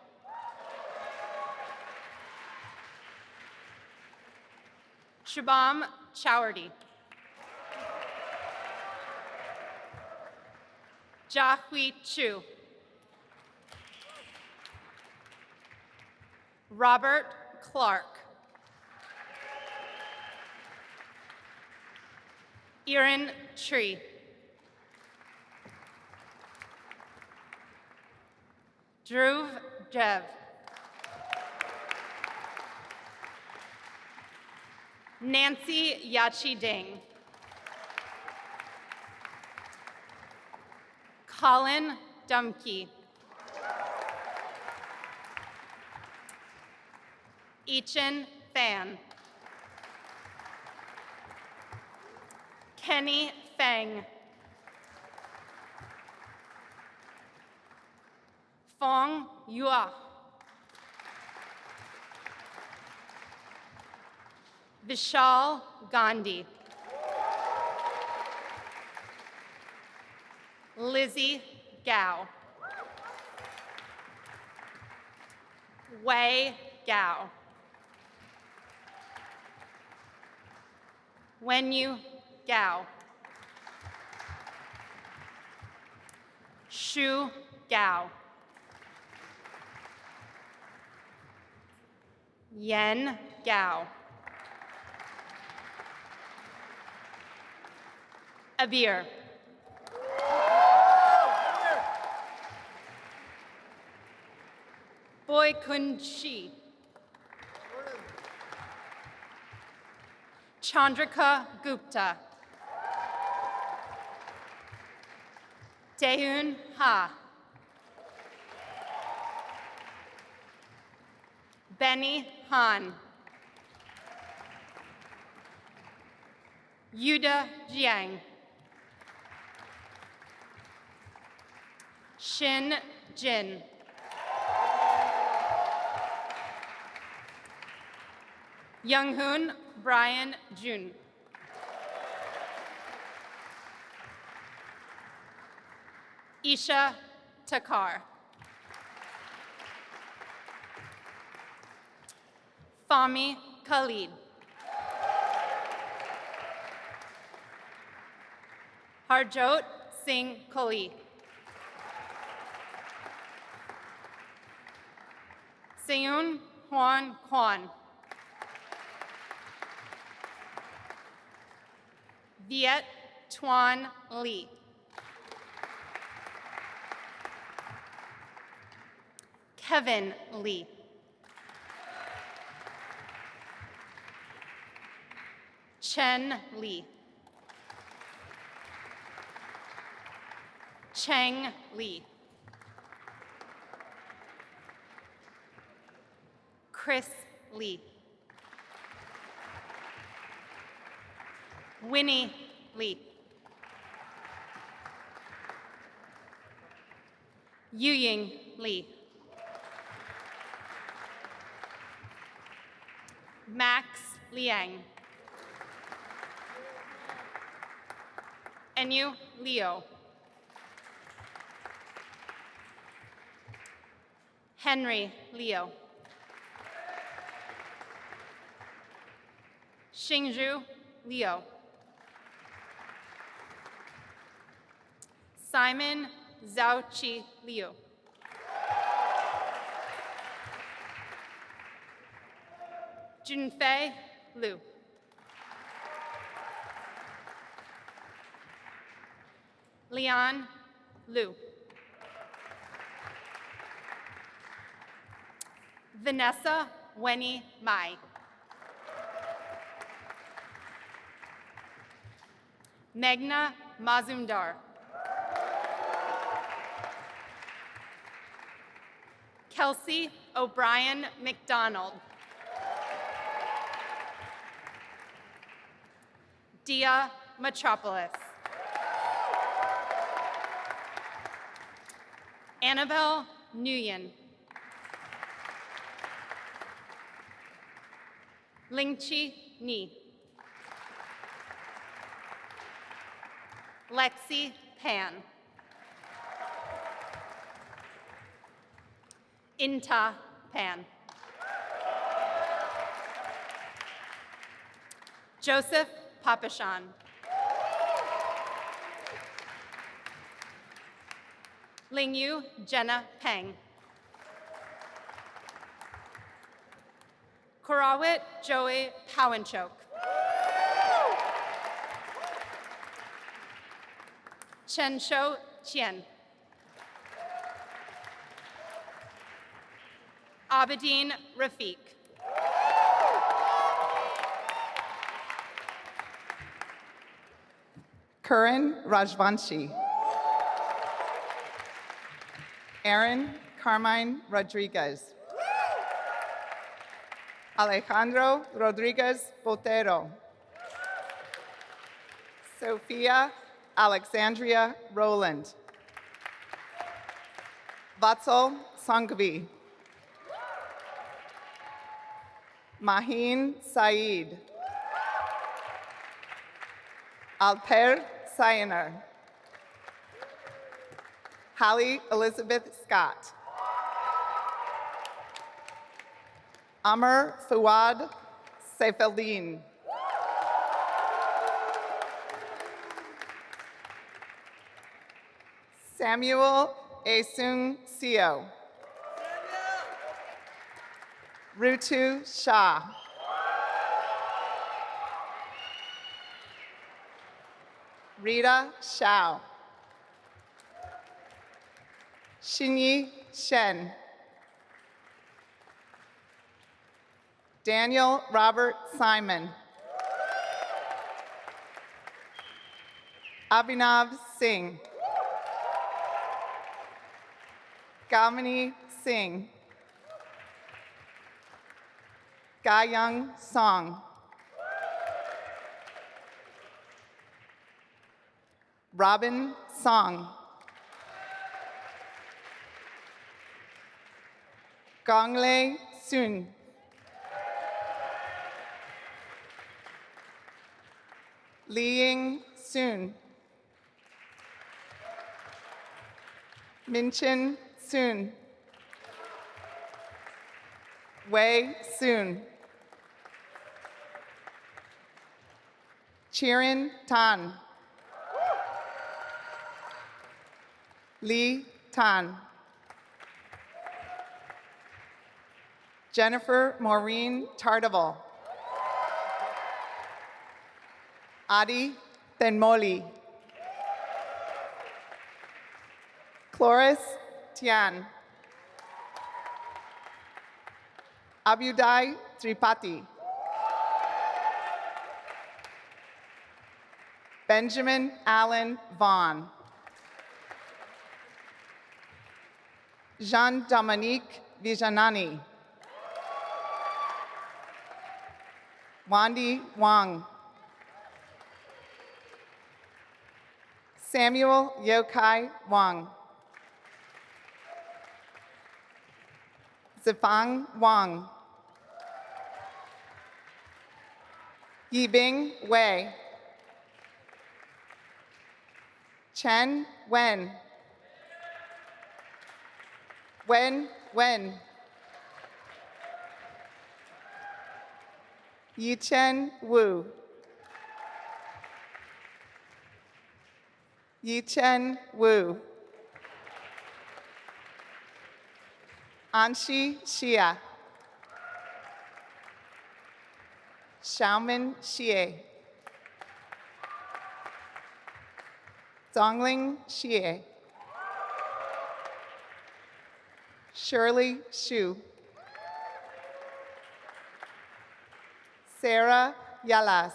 Shubham Chowardy. Jahui Chu. Robert Clark. Erin Tree. Dhruv Dev. Nancy Yachi Ding. Colin Dumke. Ichin Fan. Kenny Feng. Fong Yua. Vishal Gandhi. Lizzie Gao. Wei Gao. Wenyu Gao. Shu Gao. Yen Gao. Abir. Boy Kun Shi. Chandrika Gupta. Daehoon Ha. Benny Han. Yuda Jiang. Shin Jin. Younghoon Brian Jun. Isha Takar. Fahmi Khalid. Harjot Singh Kohli. Seung Hwan Kwan. Viet Tuan Lee. Kevin Lee. Chen Lee. Cheng Lee. Chris Lee. Winnie Lee. Yuying Li. Max Liang. Enyu Leo. Henry Leo. Xingzhu Leo. Simon Zhaoqi Liu. Junfei Liu. Lian Liu. Vanessa Weni Mai. Meghna Mazumdar. Kelsey O'Brien McDonald. Dia Metropolis. Annabelle Nguyen. Lingqi Ni. Lexi Pan. Inta Pan. Joseph Papashan. Lingyu Jenna Peng. Korawit Joey Powanchok. Chen Shou Qian. Abedin Rafiq. Karan Rajvanshi. Aaron Carmine Rodriguez. Alejandro Rodriguez Botero. Sophia Alexandria Rowland. Vatsal Sangvi. Mahin Saeed. Alper Sayaner. Hallie Elizabeth Scott. Amr Fuad Seifeldin. Samuel Asung Seo. Rutu Shah. Rita Shao. Xinyi Shen. Daniel Robert Simon. Abhinav Singh. Gamini Singh. Gayung Song. Robin Song. Gongle Sun. Liying Sun. Minchin Sun. Wei Sun. Chirin Tan. Li Tan. Jennifer Maureen Tardival. Adi Tenmoli. Cloris Tian. Abudai Tripathi. Benjamin Allen Vaughn. Jean-Dominique Vijanani. Wandi Wang. Samuel Yokai Wang. Zifang Wang. Yibing Wei. Chen Wen. Wen Wen. Yichen Wu. Yichen Wu. Anshi Xia. Xiaomin Xie. Zongling Xie. Shirley Xu. Sarah Yalas.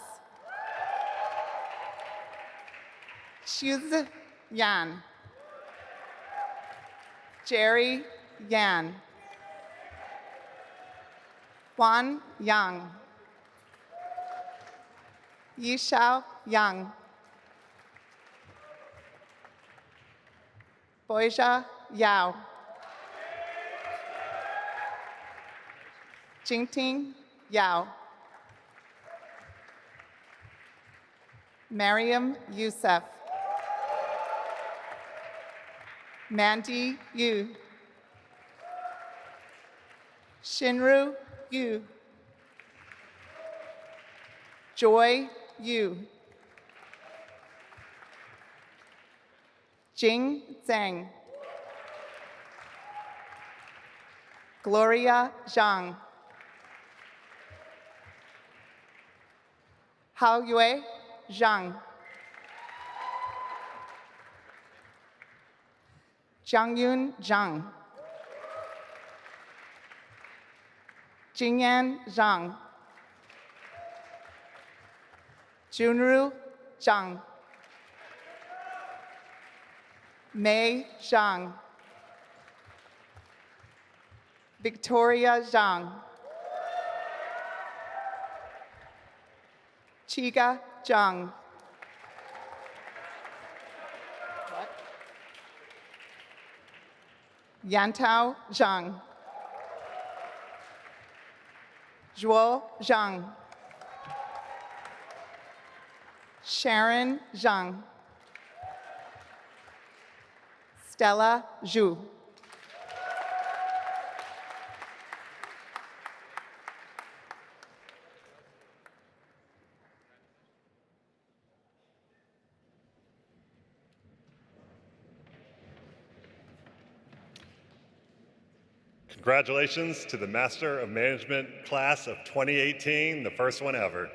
Xuz Yan. Jerry Yan. Juan Yang. Yishao Yang. Boija Yao. Jingting Yao. Mariam Youssef. Mandy Yu. Shinru Yu. Joy Yu. Jing Zhang. Gloria Zhang. Haoyue Zhang. Jiangyun Zhang. Jingyan Zhang. Junru Zhang. Mei Zhang. Victoria Zhang. Chiga Zhang. Yantao Zhang. Zhuo Zhang. Sharon Zhang. Stella Zhu. Congratulations to the Master of Management class of 2018, the first one ever.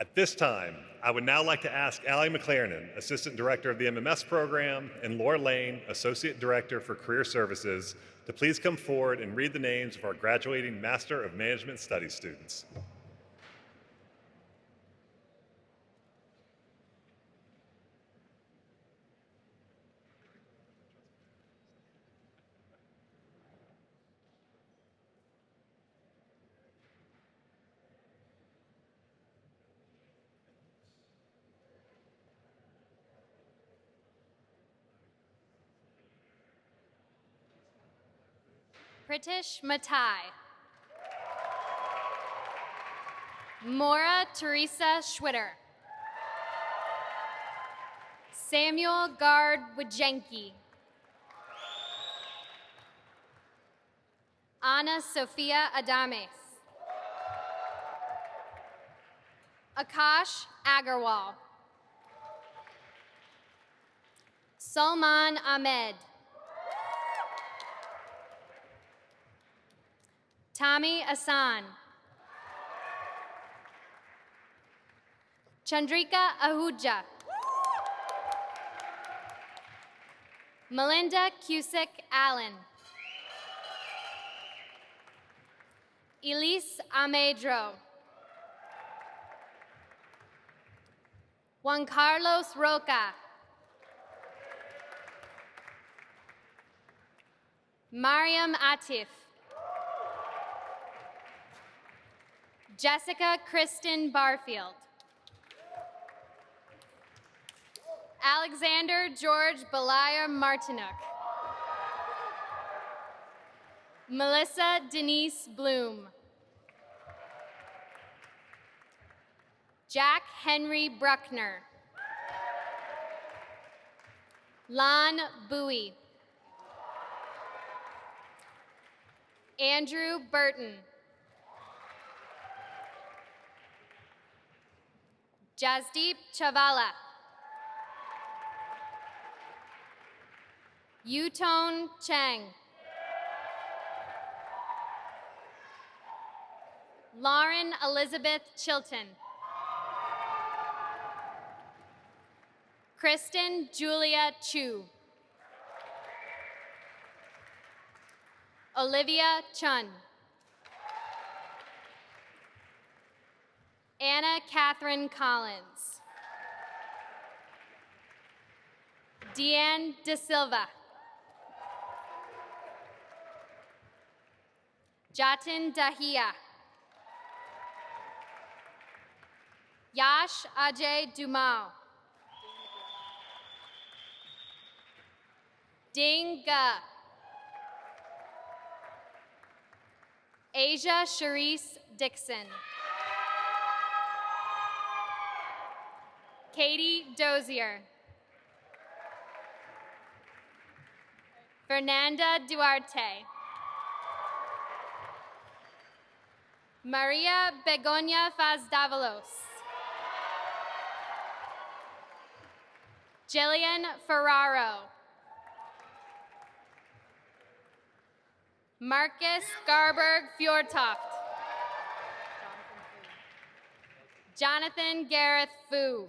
At this time, I would now like to ask Allie McLaren, Assistant Director of the MMS program, and Laura Lane, Associate Director for Career Services, to please come forward and read the names of our graduating Master of Management Studies students. Pritish Matai. Maura Teresa Schwitter. Samuel Gard Wajenki. Anna Sophia Adames. Akash Agarwal. Salman Ahmed. Tommy Asan. Chandrika Ahuja. Melinda Cusick Allen. Elise Amedro. Juan Carlos Roca. Mariam Atif. Jessica Kristen Barfield. Alexander George Belia Martinuk. Melissa Denise Bloom. Jack Henry Bruckner. Lon Bowie. Andrew Burton. Jasdeep Chavala. Yutone Chang. Lauren Elizabeth Chilton. Kristen Julia Chu. Olivia Chun. Anna Catherine Collins. Deanne De Silva. Jatin Dahia. Yash Ajay Dumao. Ding Ga. Asia Charisse Dixon. Katie Dozier. Fernanda Duarte. Maria Begonia Fazdavalos. Jillian Ferraro. Marcus Garberg Fjordtoft. Jonathan Gareth Fu.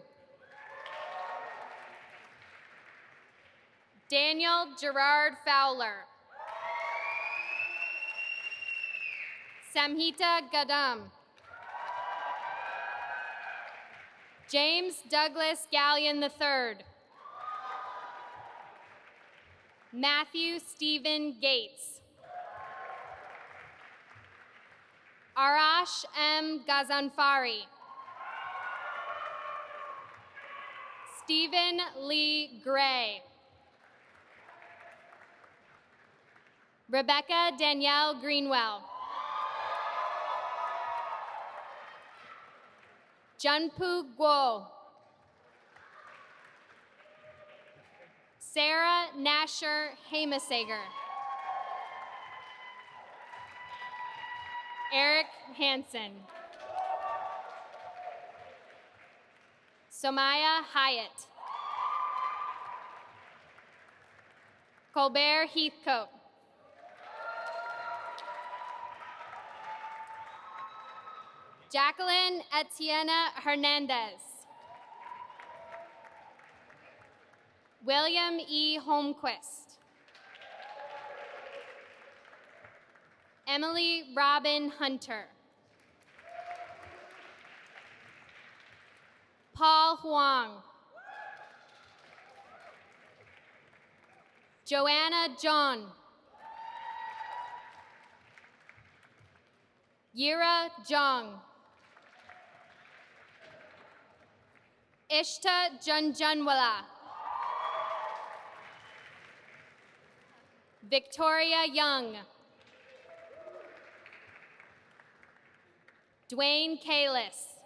Daniel Gerard Fowler. Samhita Gadam. James Douglas Gallion III. Matthew Stephen Gates. Arash M. Ghazanfari. Stephen Lee Gray. Rebecca Danielle Greenwell. Junpu Guo. Sarah Nasher Hamasager. Eric Hansen. Somaya Hyatt. Colbert Heathcote. Jacqueline Etienne Hernandez. William E. Holmquist. Emily Robin Hunter. Paul Huang. Joanna John. Yira Jong. Ishta Junjunwala. Victoria Young. Dwayne Kalis.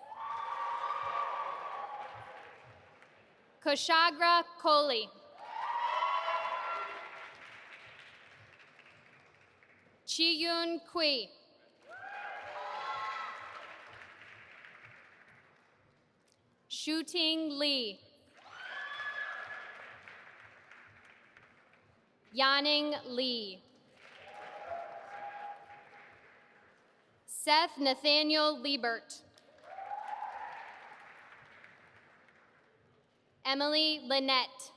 Kushagra Kohli. Chiyun Kui. Shooting Lee. Yaning Lee. Seth Nathaniel Liebert. Emily Lynette.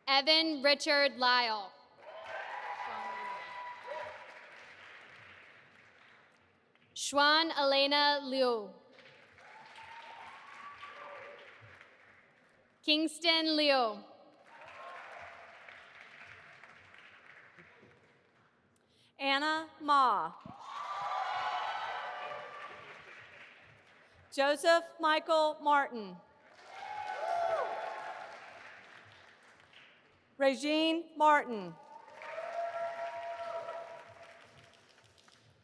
Evan Richard Lyle. Xuan Elena Liu. Kingston Liu. Anna Ma. Joseph Michael Martin. Regine Martin.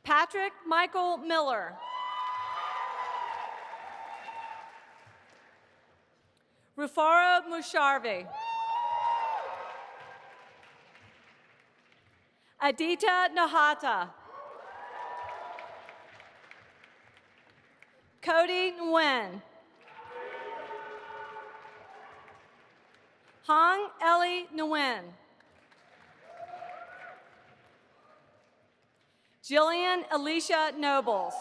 Patrick Michael Miller. Rufaro Musharvi. Adita Nahata. Cody Nguyen. Hong Ellie Nguyen. Jillian Alicia Nobles.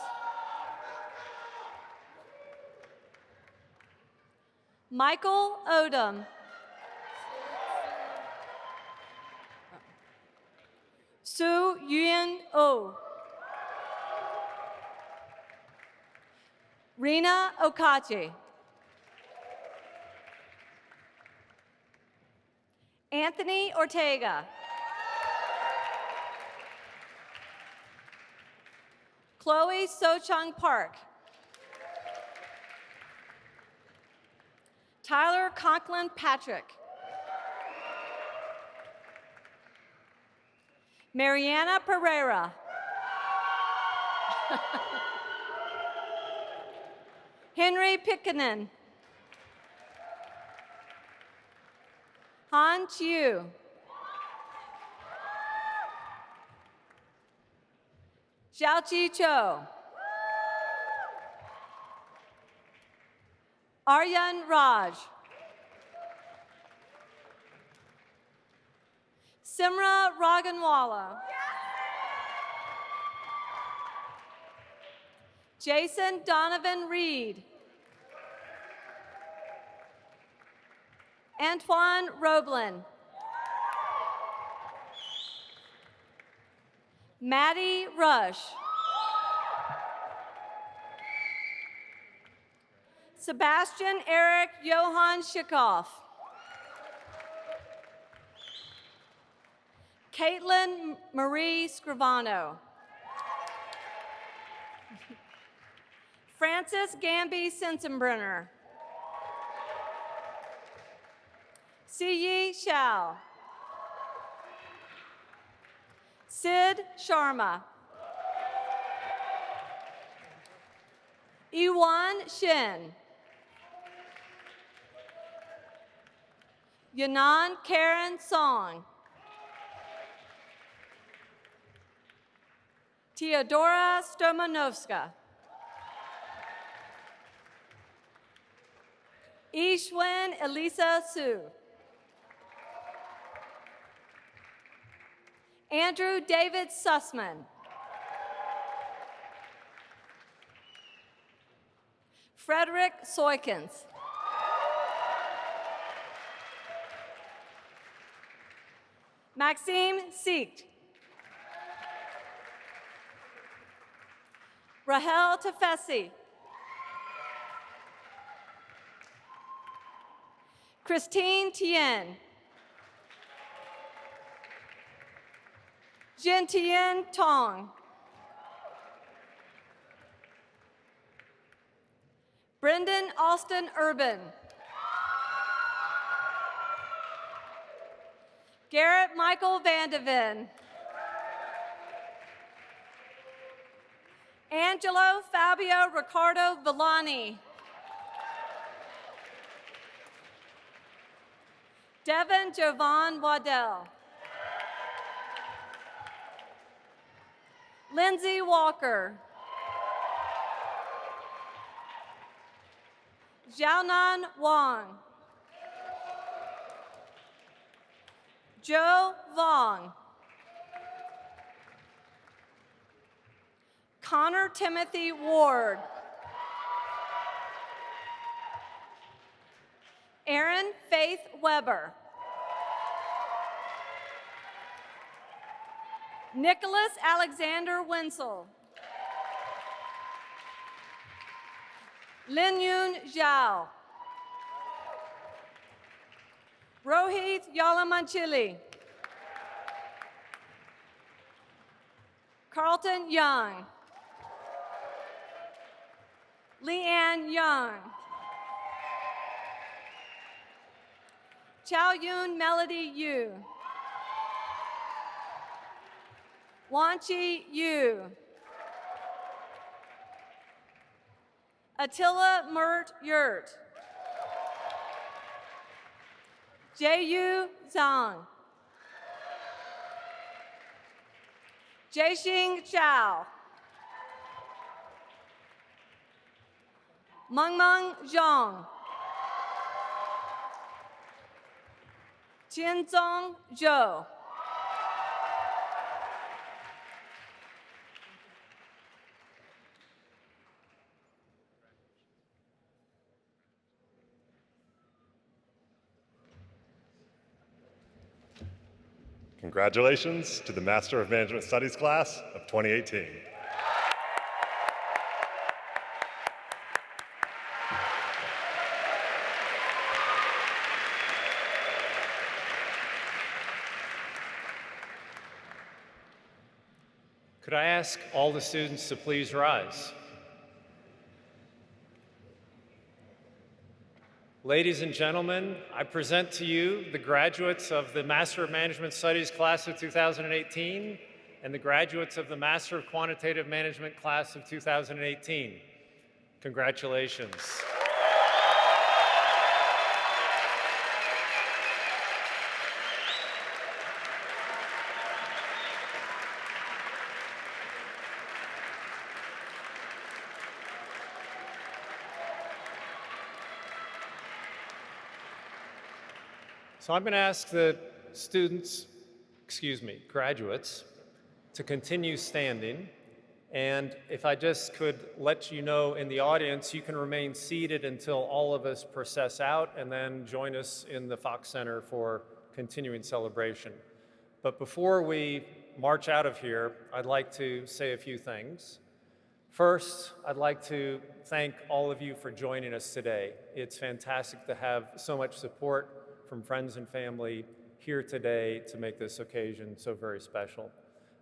Michael Odom. Su Yuen Oh. Rena Okachi. Anthony Ortega. Chloe Sochung Park. Tyler Conklin Patrick. Mariana Pereira. Henry Pickenen. Han Chiu. Xiaoqi Cho. Aryan Raj. Simra Raganwala. Jason Donovan Reed. Antoine Roblin. Maddie Rush. Sebastian Eric Johann Schikoff. Caitlin Marie Scrivano. Francis Gamby Sensenbrenner. Siyi Xiao. Sid Sharma. Iwan Shin. Yanan Karen Song. Teodora Stomanovska. Ishwin Elisa Su. Andrew David Sussman. Frederick Soykens. Maxime Siecht. Rahel Tefesi. Christine Tien. Jin Tien Tong. Brendan Austin Urban. Garrett Michael Vandeven. Angelo Fabio Ricardo Villani. Devin Jovan Waddell. Lindsay Walker. Xiaonan Wang. Joe Vong. Connor Timothy Ward. Aaron Faith Weber. Nicholas Alexander Winsel. Lin Yun Zhao. Rohit Yalamanchili. Carlton Young. Leanne Young. Chow Yun Melody Yu. Wanchi Yu. Attila Mert Yurt. Jaeyu Zhang. Jiexing Zhao. Mengmeng Zhang. Tianzong Zhou. Congratulations to the Master of Management Studies class of 2018. Could I ask all the students to please rise? Ladies and gentlemen, I present to you the graduates of the Master of Management Studies class of 2018 and the graduates of the Master of Quantitative Management class of 2018. Congratulations. So I'm going to ask the graduates, to continue standing. And if I just could let you know in the audience, you can remain seated until all of us process out and then join us in the Fox Center for continuing celebration. But before we march out of here, I'd like to say a few things. First, I'd like to thank all of you for joining us today. It's fantastic to have so much support from friends and family here today to make this occasion so very special.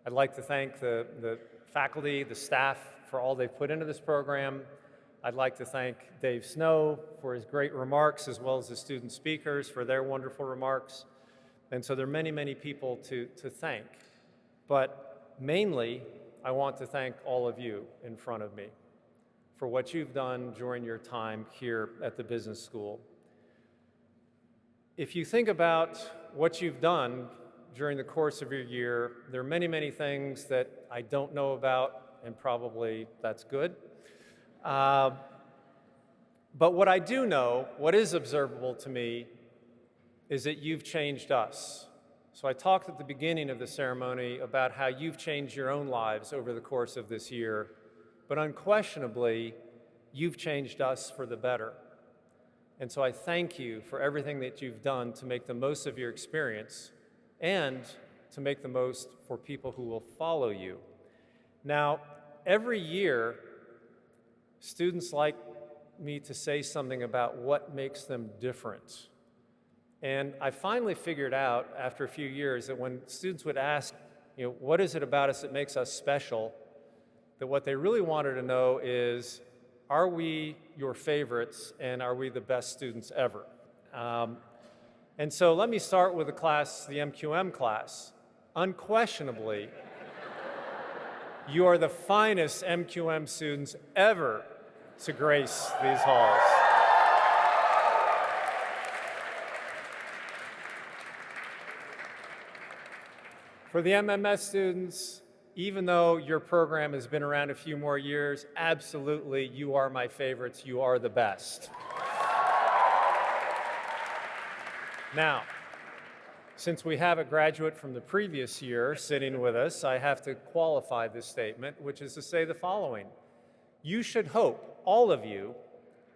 I'd like to thank the faculty, the staff for all they've put into this program. I'd like to thank Dave Snow for his great remarks, as well as the student speakers for their wonderful remarks. And so there are many, many people to thank. But mainly, I want to thank all of you in front of me for what you've done during your time here at the business school. If you think about what you've done during the course of your year, there are many, many things that I don't know about, and probably that's good. But what I do know, what is observable to me, is that you've changed us. So I talked at the beginning of the ceremony about how you've changed your own lives over the course of this year, but unquestionably, you've changed us for the better. And so I thank you for everything that you've done to make the most of your experience and to make the most for people who will follow you. Now, every year, students like me to say something about what makes them different. And I finally figured out after a few years that when students would ask, what is it about us that makes us special, that what they really wanted to know is, are we your favorites and are we the best students ever? And so let me start with the class, the MQM class. Unquestionably, you are the finest MQM students ever to grace these halls. For the MMS students, even though your program has been around a few more years, absolutely, you are my favorites. You are the best. Now, since we have a graduate from the previous year sitting with us, I have to qualify this statement, which is to say the following. You should hope, all of you,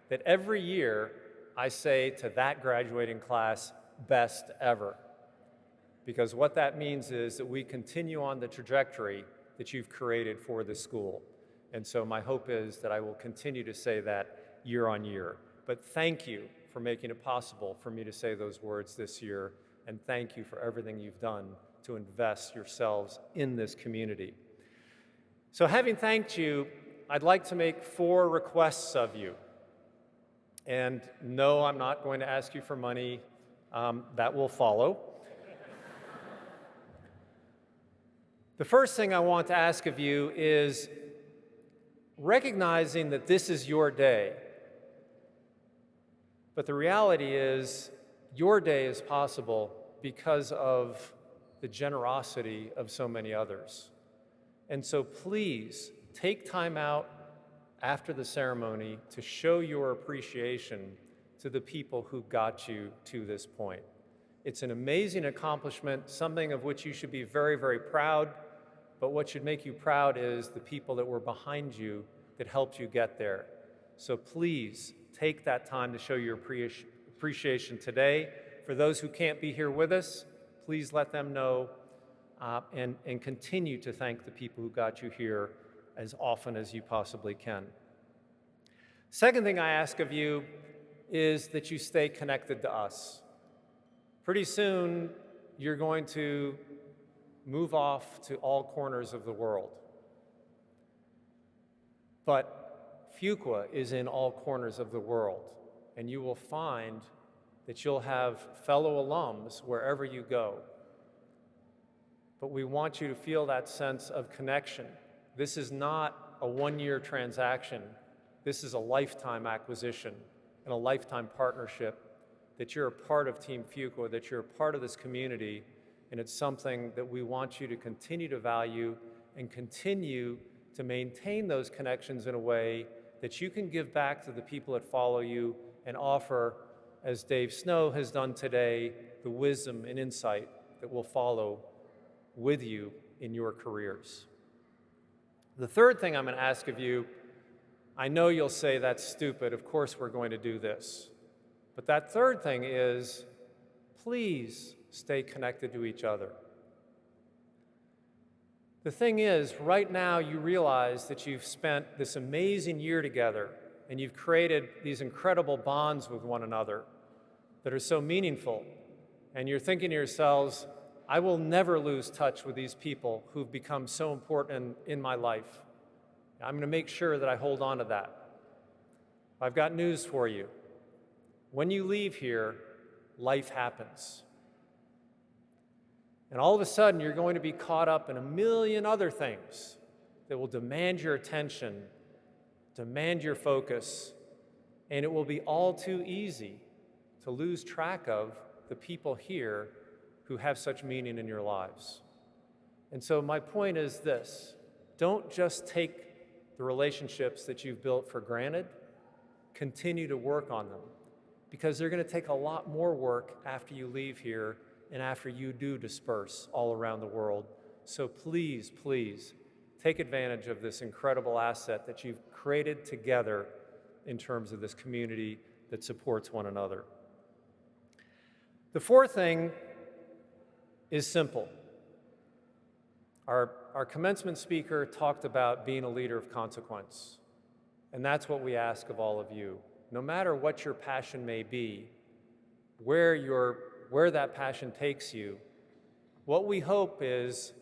that every year I say to that graduating class, best ever. Because what that means is that we continue on the trajectory that you've created for this school. And so my hope is that I will continue to say that year on year. But thank you for making it possible for me to say those words this year, and thank you for everything you've done to invest yourselves in this community. So having thanked you, I'd like to make 4 requests of you. And no, I'm not going to ask you for money. That will follow. The first thing I want to ask of you is recognizing that this is your day. But the reality is your day is possible because of the generosity of so many others. And so please take time out after the ceremony to show your appreciation to the people who got you to this point. It's an amazing accomplishment, something of which you should be very, very proud, but what should make you proud is the people that were behind you that helped you get there. So please take that time to show your appreciation today. For those who can't be here with us, please let them know and continue to thank the people who got you here as often as you possibly can. Second thing I ask of you is that you stay connected to us. Pretty soon, you're going to move off to all corners of the world. But Fuqua is in all corners of the world, and you will find that you'll have fellow alums wherever you go. But we want you to feel that sense of connection. This is not a one-year transaction. This is a lifetime acquisition and a lifetime partnership, that you're a part of Team Fuqua, that you're a part of this community, and it's something that we want you to continue to value and continue to maintain those connections in a way that you can give back to the people that follow you and offer, as Dave Snow has done today, the wisdom and insight that will follow with you in your careers. The third thing I'm going to ask of you, I know you'll say that's stupid, of course we're going to do this. But that third thing is, please stay connected to each other. The thing is, right now you realize that you've spent this amazing year together and you've created these incredible bonds with one another that are so meaningful. And you're thinking to yourselves, I will never lose touch with these people who've become so important in my life. I'm going to make sure that I hold on to that. I've got news for you. When you leave here, life happens. And all of a sudden, you're going to be caught up in a million other things that will demand your attention, demand your focus, and it will be all too easy to lose track of the people here who have such meaning in your lives. And so my point is this: don't just take the relationships that you've built for granted, continue to work on them, because they're going to take a lot more work after you leave here and after you do disperse all around the world. So please, please, take advantage of this incredible asset that you've created together in terms of this community that supports one another. The fourth thing is simple. Our commencement speaker talked about being a leader of consequence, and that's what we ask of all of you. No matter what your passion may be, where that passion takes you, what we hope is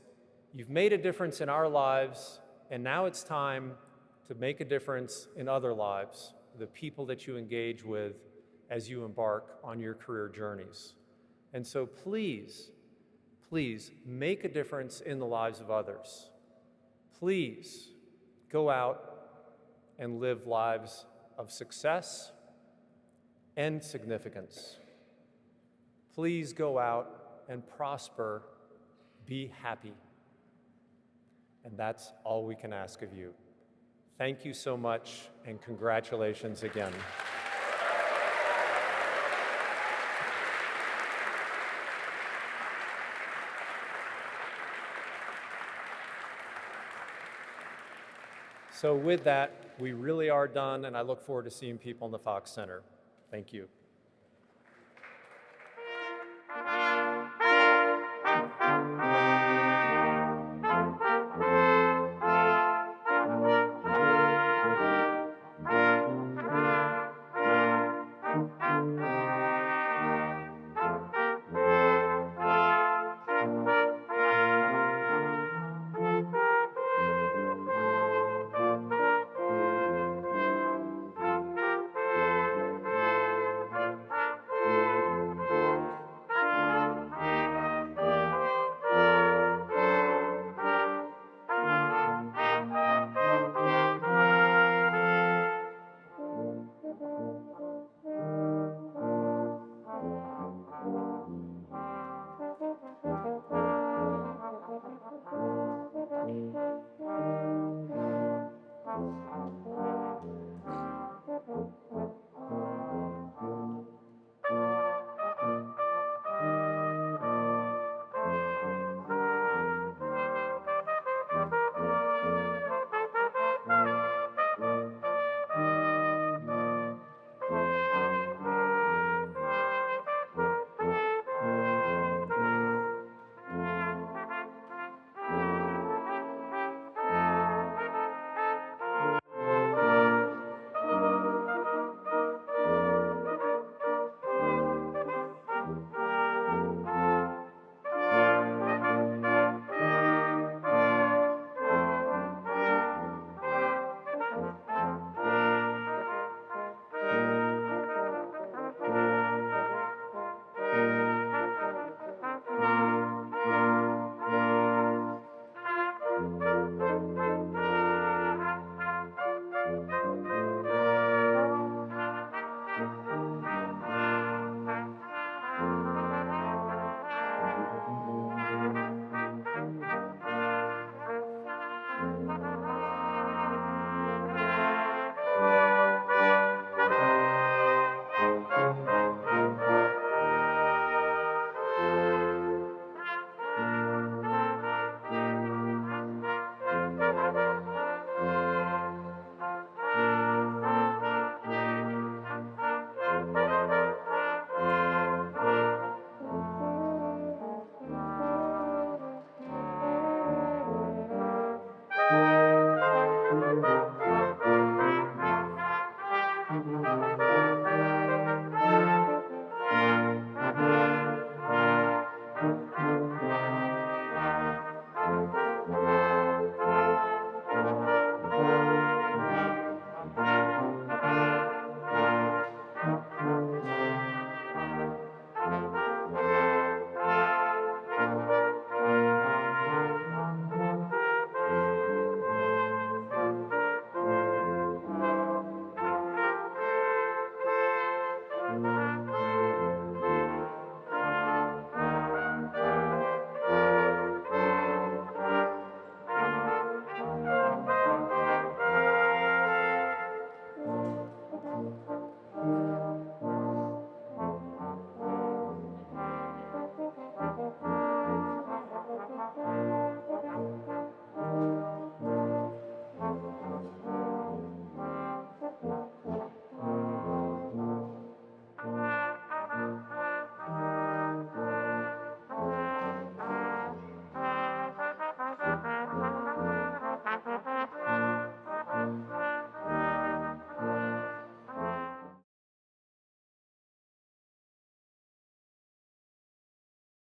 you've made a difference in our lives, and now it's time to make a difference in other lives, the people that you engage with as you embark on your career journeys. And so please, please make a difference in the lives of others. Please go out and live lives of success and significance. Please go out and prosper, be happy. And that's all we can ask of you. Thank you so much, and congratulations again. So with that, we really are done, and I look forward to seeing people in the Fox Center. Thank you.